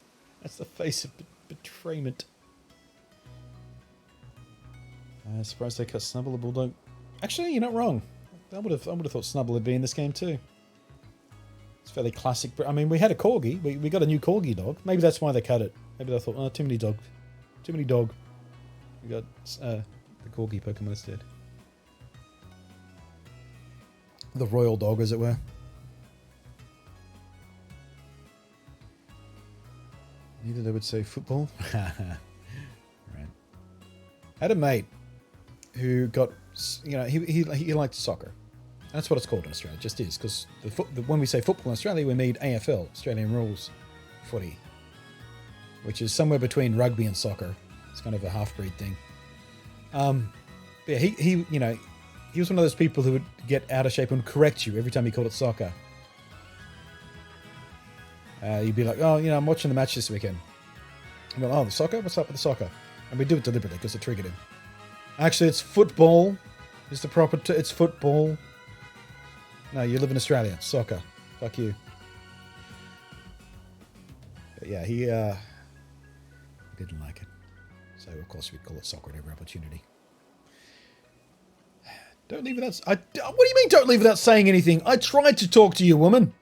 That's the face of betrayment. I'm surprised they cut Snubble the Bulldog. Actually, you're not wrong. I would have thought Snubble would be in this game too. It's fairly classic. I mean, we had a Corgi. We got a new Corgi dog. Maybe that's why they cut it. Maybe they thought, oh, too many dog. Too many dog. We got the Corgi Pokemon instead. The royal dog, as it were. Neither they would say football. Right. I had a mate who got, you know, he liked soccer. That's what it's called in Australia. It just is, because when we say football in Australia, we mean AFL, Australian Rules Footy, which is somewhere between rugby and soccer. It's kind of a half-breed thing. Yeah, he you know, he was one of those people who would get out of shape and correct you every time he called it soccer. You'd be like, oh, you know, I'm watching the match this weekend. I'm like, oh, the soccer? What's up with the soccer? And we do it deliberately because it triggered him. Actually, it's football. Is the proper... it's football. No, you live in Australia. Soccer. Fuck you. But yeah, he didn't like it. So, of course, we'd call it soccer at every opportunity. Don't leave without... what do you mean, don't leave without saying anything? I tried to talk to you, woman.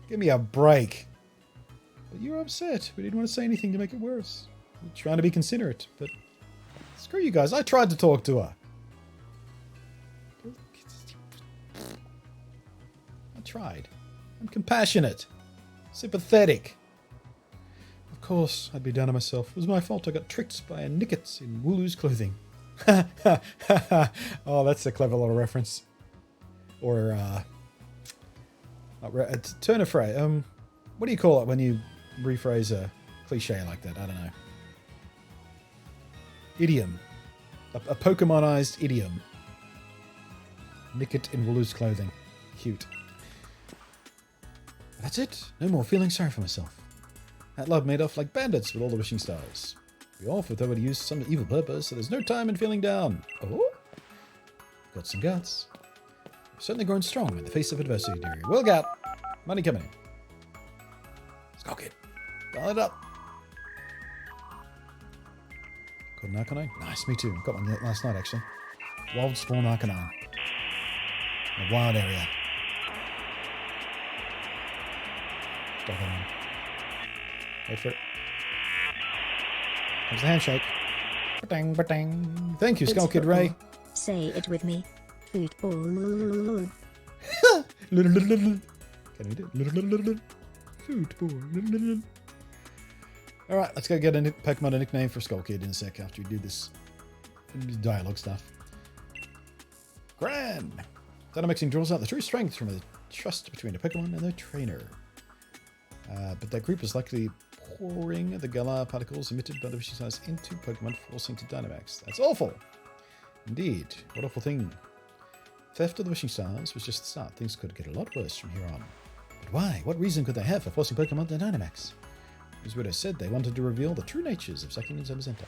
Give me a break. But you were upset. We didn't want to say anything to make it worse. We're trying to be considerate, but... Screw you guys. I tried to talk to her. I tried. I'm compassionate. Sympathetic. Of course, I'd be down on myself. It was my fault I got tricked by a Nickets in Wooloo's clothing. Oh, that's a clever little reference. Or, turn a phrase. What do you call it when you rephrase a cliche like that? I don't know. Idiom. A Pokemonized idiom. Nicket in Wooloo's clothing. Cute. That's it. No more feeling sorry for myself. That love made off like bandits with all the wishing stars. We all thought they would use some evil purpose, so there's no time in feeling down. Oh? Got some guts. Certainly grown strong in the face of adversity, dearie. Well got. Money coming in. Let's go, kid. Dial it up. Got an Arcanine? Nice, me too. Got one last night, actually. Wild Spawn Arcanine. A wild area. Got that on. Wait for it. There's the handshake. Ba-dang, ba-dang. Thank you, It's Skull Kid Ray. football. Say it with me. Football. Can we do it? Football. Alright, let's go get a Pokemon a nickname for Skull Kid in a sec after we do this dialogue stuff. Gran! Dynamixing draws out the true strength from the trust between a Pokemon and their trainer. But that group is likely pouring the Galar particles emitted by the wishing stars into Pokemon, forcing to Dynamax. That's awful! Indeed, what awful thing. Theft of the wishing stars was just the start. Things could get a lot worse from here on. But why? What reason could they have for forcing Pokemon to Dynamax? As Widow said, they wanted to reveal the true natures of Zacian and Zamazenta.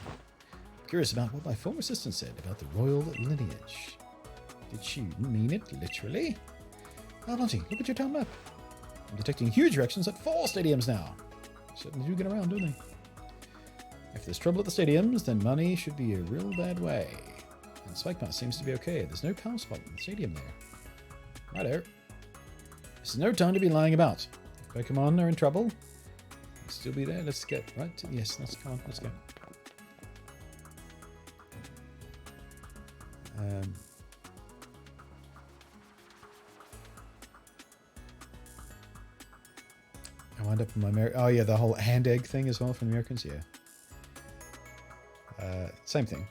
Curious about what my former assistant said about the royal lineage. Did she mean it literally? Oh, Monty, look at your town map. I'm detecting huge erections at 4 stadiums now. Certainly do get around, don't they? If there's trouble at the stadiums, then money should be a real bad way. And Spike Pass seems to be okay. There's no power spot in the stadium there. Righto. This is no time to be lying about. If Pokemon are in trouble, they'll still be there. Let's get right to... Yes, let's come on. Let's go. I wound up in my oh yeah, the whole hand egg thing as well from the Americans, yeah. Same thing.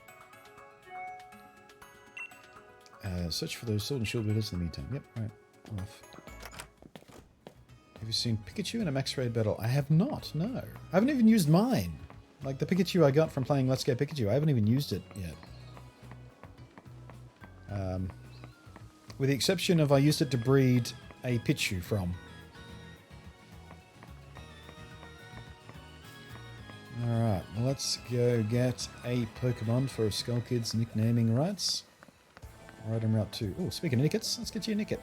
Search for those sword and shield winners in the meantime. Yep, right. I'm off. Have you seen Pikachu in a max raid battle? I have not, no. I haven't even used mine. Like the Pikachu I got from playing Let's Go Pikachu, I haven't even used it yet. With the exception of I used it to breed a Pichu from. Alright, well, let's go get a Pokemon for Skull Kid's nicknaming rights. Alright, I'm Route 2. Oh, speaking of Nickets, let's get you a Nicket.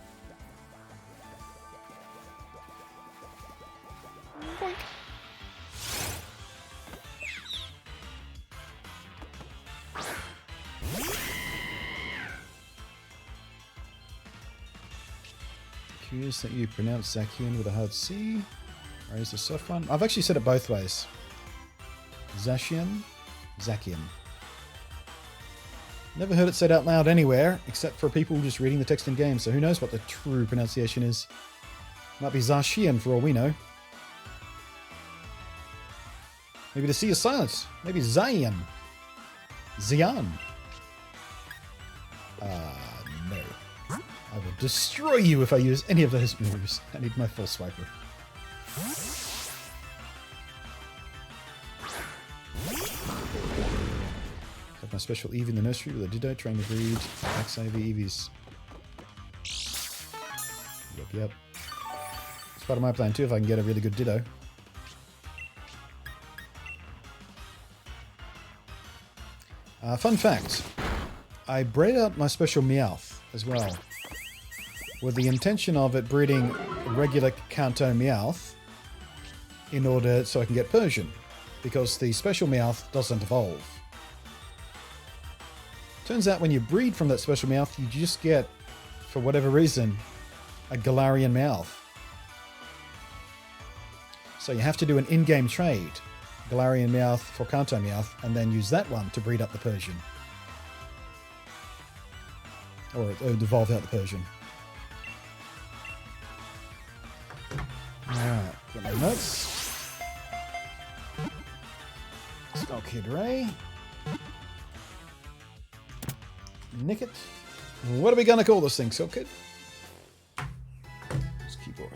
Boink. Curious that you pronounce Zacian with a hard C. Or is it a soft one? I've actually said it both ways. Zacian, Zacian. Never heard it said out loud anywhere, except for people just reading the text in game, so who knows what the true pronunciation is. Might be Zacian for all we know. Maybe the C is silent. Maybe Zayan. Zian. No. I will destroy you if I use any of those moves. I need my full swiper. Have my special Eevee in the nursery with a Ditto trying to breed Max IV Eevees. Yep. It's part of my plan too if I can get a really good Ditto. Fun fact. I bred out my special Meowth as well, with the intention of it breeding regular Kanto Meowth in order so I can get Persian, because the special Meowth doesn't evolve. Turns out when you breed from that special Meowth, you just get, for whatever reason, a Galarian Meowth. So you have to do an in-game trade, Galarian Meowth for Kanto Meowth, and then use that one to breed up the Persian. Or evolve out the Persian. Alright, get my notes. Skull Kid Ray. Nick it. What are we gonna call this thing, Skull Kid? It's keyboard.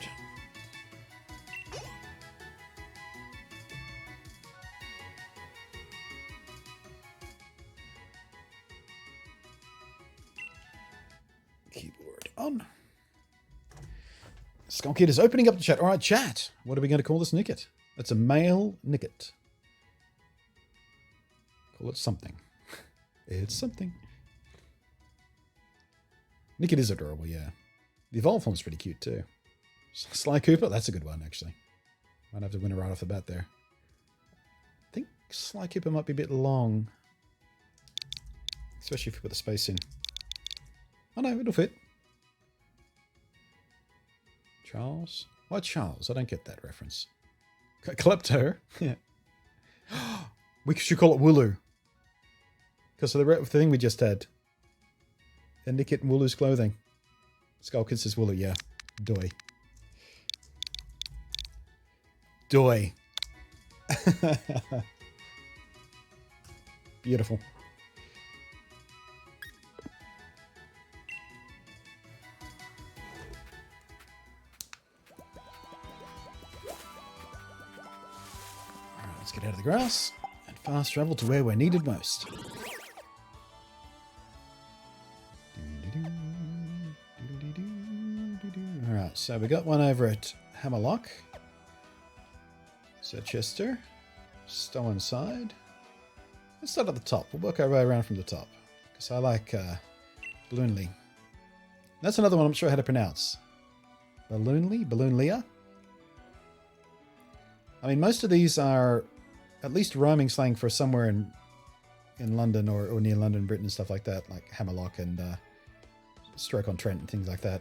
Keyboard on. Skull Kid is opening up the chat. Alright, chat. What are we going to call this Nicket? It's a male Nicket. Call it something. It's something. Nicket is adorable, yeah. The evolved form's pretty cute too. Sly Cooper, that's a good one actually. Might have to win it right off the bat there. I think Sly Cooper might be a bit long. Especially if you put the space in. Oh no, it'll fit. Charles? Why Charles? I don't get that reference. Klepto? Yeah. We should call it Wooloo. Because of the thing we just had. Indicate in Wooloo's clothing. Skullkid says Wooloo, yeah. Doi. Doi. Beautiful. Alright, let's get out of the grass and fast travel to where we're needed most. Alright, so we got one over at Hammerlock. So Chester. Stow inside. Let's start at the top. We'll work our way around from the top. Because I like Balloonly. That's another one I'm not sure how to pronounce. Balloonly? Balloonlia? I mean, most of these are at least rhyming slang for somewhere in London or near London, Britain and stuff like that. Like Hammerlock and Stoke-on-Trent and things like that.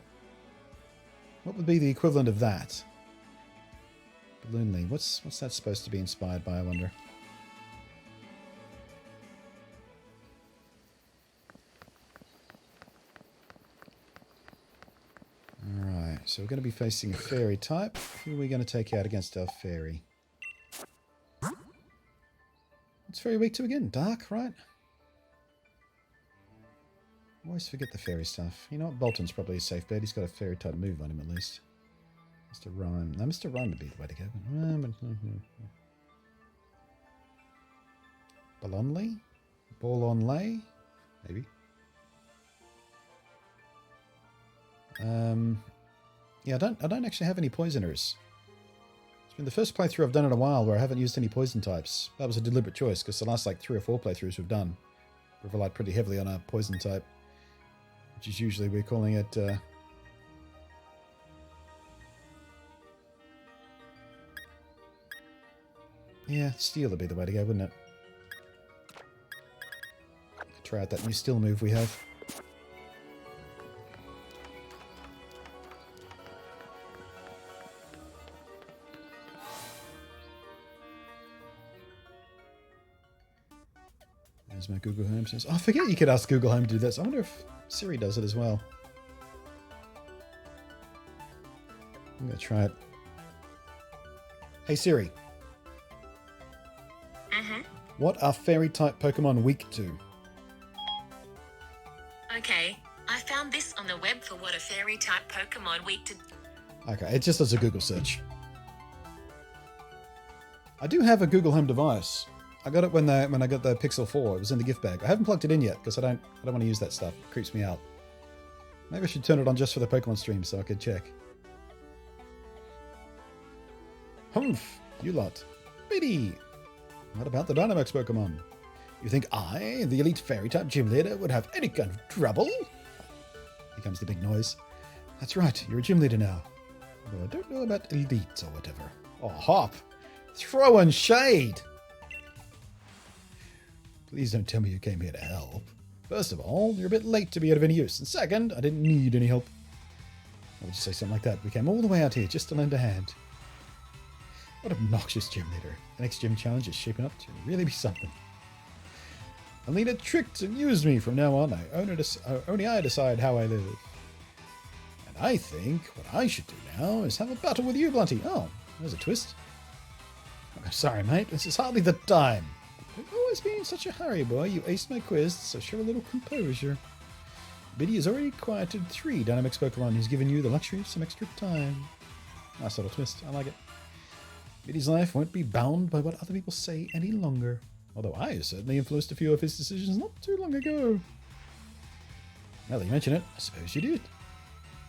What would be the equivalent of that? Balloonly. What's that supposed to be inspired by, I wonder? Alright, so we're going to be facing a fairy type. Who are we going to take out against our fairy? What's fairy weak to again? Dark, right? I always forget the fairy stuff. You know what? Bolton's probably a safe bet. He's got a fairy type move on him at least. Mr. Rhyme. No, Mr. Rhyme would be the way to go. Ballonley? Ball-on-lay? Maybe. Yeah, I don't actually have any poisoners. It's been the first playthrough I've done in a while where I haven't used any poison types. That was a deliberate choice because the last like 3 or 4 playthroughs we've done, we've relied pretty heavily on a poison type, which is usually we're calling it. Yeah, steel would be the way to go, wouldn't it? Try out that new steel move we have. There's my Google Home says. Oh, I forget you could ask Google Home to do this. I wonder if Siri does it as well. I'm going to try it. Hey Siri. What are fairy type Pokemon weak to? Okay, I found this on the web for what a fairy type Pokemon weak to. Okay, it just does a Google search. I do have a Google Home device. I got it when I got the Pixel 4. It was in the gift bag. I haven't plugged it in yet because I don't want to use that stuff. It creeps me out. Maybe I should turn it on just for the Pokemon stream so I could check. Humph, you lot. Biddy. What about the Dynamax Pokemon? You think I, the elite fairy type gym leader, would have any kind of trouble? Here comes the big noise. That's right, you're a gym leader now. Although I don't know about elite or whatever. Oh, Hop! Throwing shade! Please don't tell me you came here to help. First of all, you're a bit late to be out of any use. And second, I didn't need any help. Why would you say something like that? We came all the way out here just to lend a hand. What obnoxious gym leader. The next gym challenge is shaping up to really be something. Alina tricked and used me. From now on, only I decide how I live. And I think what I should do now is have a battle with you, Blunty. Oh, there's a twist. Oh, sorry, mate. This is hardly the time. You've always been in such a hurry, boy. You aced my quiz, so show a little composure. Biddy has already quieted 3 Dynamax Pokemon. He's given you the luxury of some extra time. Nice little twist. I like it. Biddy's life won't be bound by what other people say any longer. Although I certainly influenced a few of his decisions not too long ago. Now that you mention it, I suppose you did.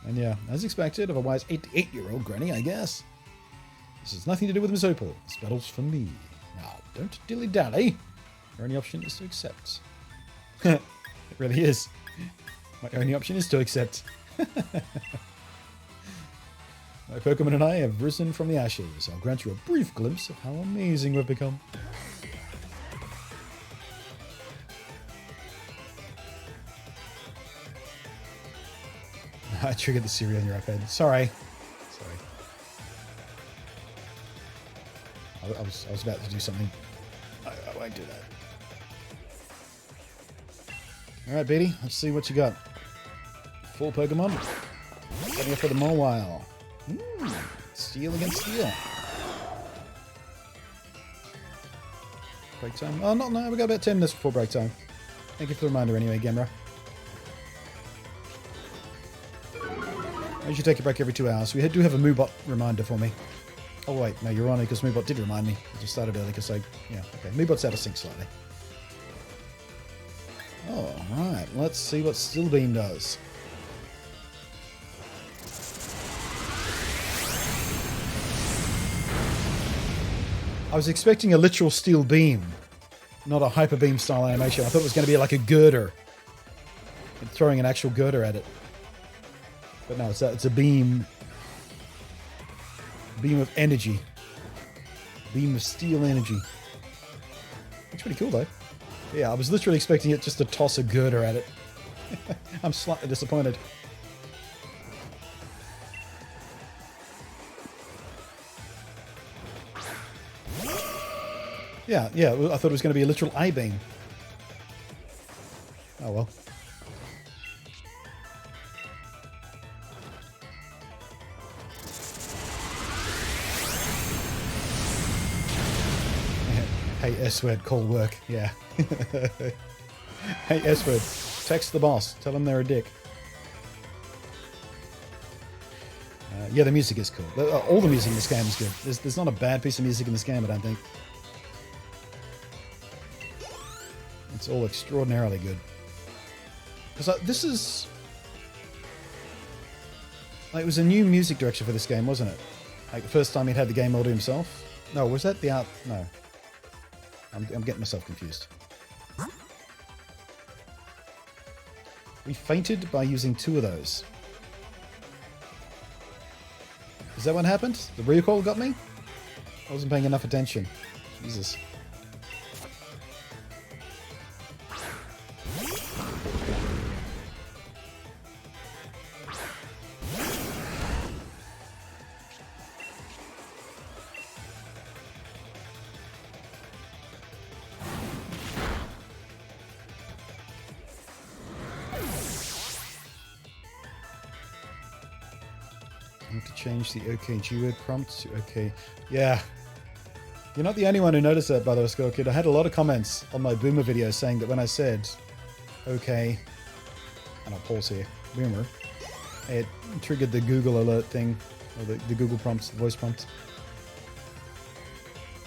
And yeah, as expected of a wise 88-year-old granny, I guess. This has nothing to do with Miss Opal. This battle's for me. Now, don't dilly-dally. Your only option is to accept. It really is. My only option is to accept. My Pokemon and I have risen from the ashes. I'll grant you a brief glimpse of how amazing we've become. I triggered the Siri on your iPad. Sorry. I was about to do something. I won't do that. Alright, Beatty, let's see what you got. Full Pokemon. Setting up for the Mawile. Steel against steel. Break time. Oh, no, we got about 10 minutes before break time. Thank you for the reminder anyway, Gemra. I should take a break every 2 hours. We do have a Moobot reminder for me. Oh, wait, no, you're on it because Moobot did remind me. I just started early because yeah, okay. Moobot's out of sync slightly. Alright, let's see what Steel Beam does. I was expecting a literal Steel Beam, not a Hyper Beam style animation. I thought it was going to be like a girder. And throwing an actual girder at it. But no, it's a beam. Beam of energy. Beam of steel energy. Looks pretty cool though. Yeah, I was literally expecting it just to toss a girder at it. I'm slightly disappointed. Yeah, I thought it was going to be a literal I-beam. Oh well. Hey, S-word, call work. Yeah. Hey, S-word, text the boss. Tell him they're a dick. Yeah, the music is cool. All the music in this game is good. There's not a bad piece of music in this game, I don't think. It's all extraordinarily good. Because this is... Like, it was a new music direction for this game, wasn't it? Like, the first time he'd had the game all to himself? No, was that the art? No. I'm getting myself confused. We fainted by using 2 of those. Is that what happened? The recoil got me? I wasn't paying enough attention. Jesus. I have to change the OKG word prompt to OK. Yeah. You're not the only one who noticed that, by the way, Skull Kid. I had a lot of comments on my Boomer video saying that when I said OK, and I'll pause here, Boomer, it triggered the Google alert thing, or the Google prompts, the voice prompts.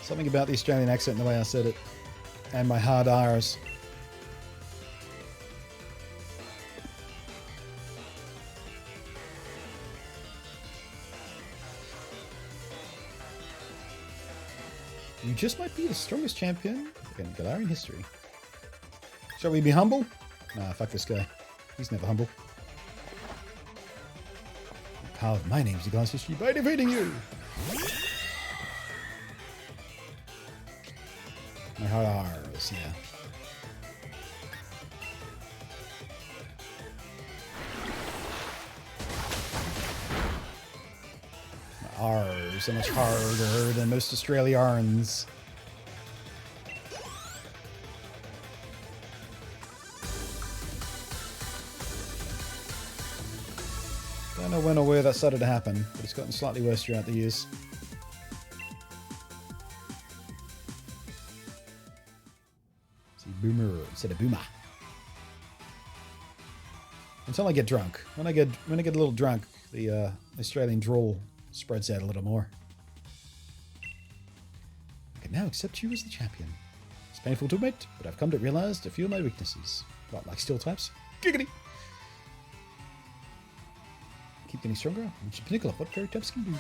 Something about the Australian accent and the way I said it, and my hard R's. You just might be the strongest champion in Galarian history. Shall we be humble? Nah, fuck this guy. He's never humble. I carved my name's the guy's history by defeating you! My hard R's, yeah. R's so much harder than most Australians. Don't know when or where that started to happen, but it's gotten slightly worse throughout the years. See, Boomer instead of Boomer. Until I get drunk. When I get a little drunk, the Australian drawl spreads out a little more. I can now accept you as the champion. It's painful to admit, but I've come to realize a few of my weaknesses. What, like steel types? Giggity! Keep getting stronger. Reach the pinnacle of what fairy types can do.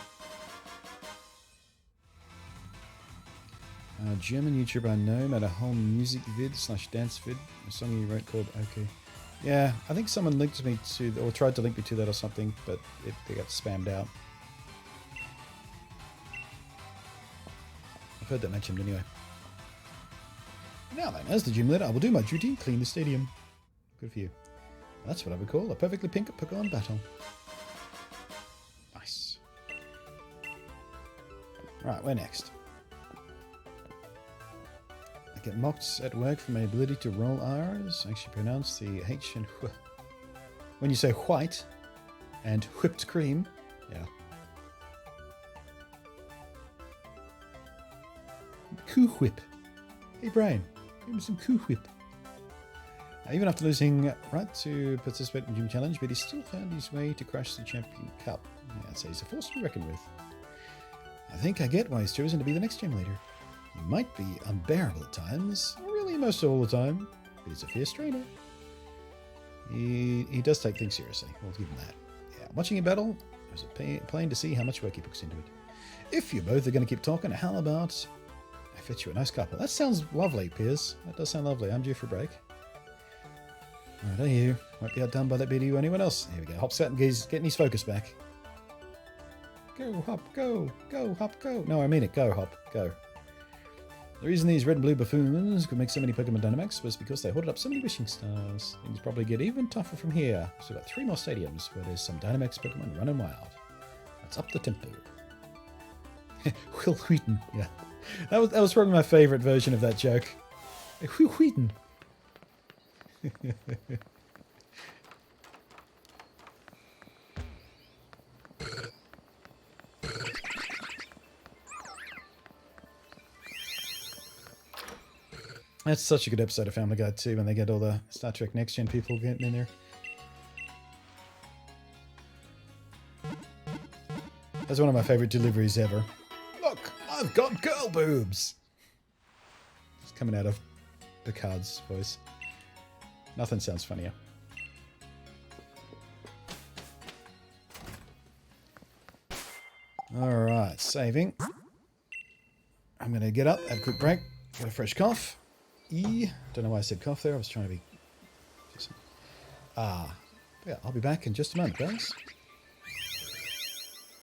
German YouTuber I know made a whole music vid / dance vid. A song he wrote called OK. Yeah, I think someone linked me to, or tried to link me to that or something, but they got spammed out. I've heard that mentioned anyway. Now then, as the gym leader, I will do my duty and clean the stadium. Good for you. That's what I would call a perfectly pink Pokemon battle. Nice. Right, where next? get mocked at work for my ability to roll R's. I actually pronounce the H and wh. When you say white and whipped cream, yeah. Coo Whip. Hey Brian, give me some Coo Whip. Even after losing right to participate in the Gym Challenge, but he still found his way to crash the Champion Cup. Yeah, I'd say he's a force to reckon with. I think I get why he's chosen to be the next gym leader. He might be unbearable at times, really most all the time, but he's a fierce trainer. He does take things seriously, we'll give him that. Yeah, watching him battle, it was plain to see how much work he puts into it. If you both are going to keep talking, how about I fetch you a nice couple? That sounds lovely, Piers. That does sound lovely. I'm due for a break. Alright, are you? Won't be outdone by that BDU or anyone else. Here we go. Hop's getting his focus back. Go, Hop, go. Go, Hop, go. No, I mean it. Go, Hop, go. The reason these red and blue buffoons could make so many Pokemon Dynamax was because they hoarded up so many wishing stars. Things probably get even tougher from here. So we've got 3 more stadiums where there's some Dynamax Pokemon running wild. That's up the tempo. Will Wheaton, yeah. That was probably my favourite version of that joke. Will Wheaton. That's such a good episode of Family Guy too, when they get all the Star Trek Next Gen people getting in there. That's one of my favorite deliveries ever. Look, I've got girl boobs! It's coming out of Picard's voice. Nothing sounds funnier. Alright, saving. I'm going to get up, have a quick break, get a fresh cough. Don't know why I said cough there, I was trying to be... Yeah, I'll be back in just a moment, guys.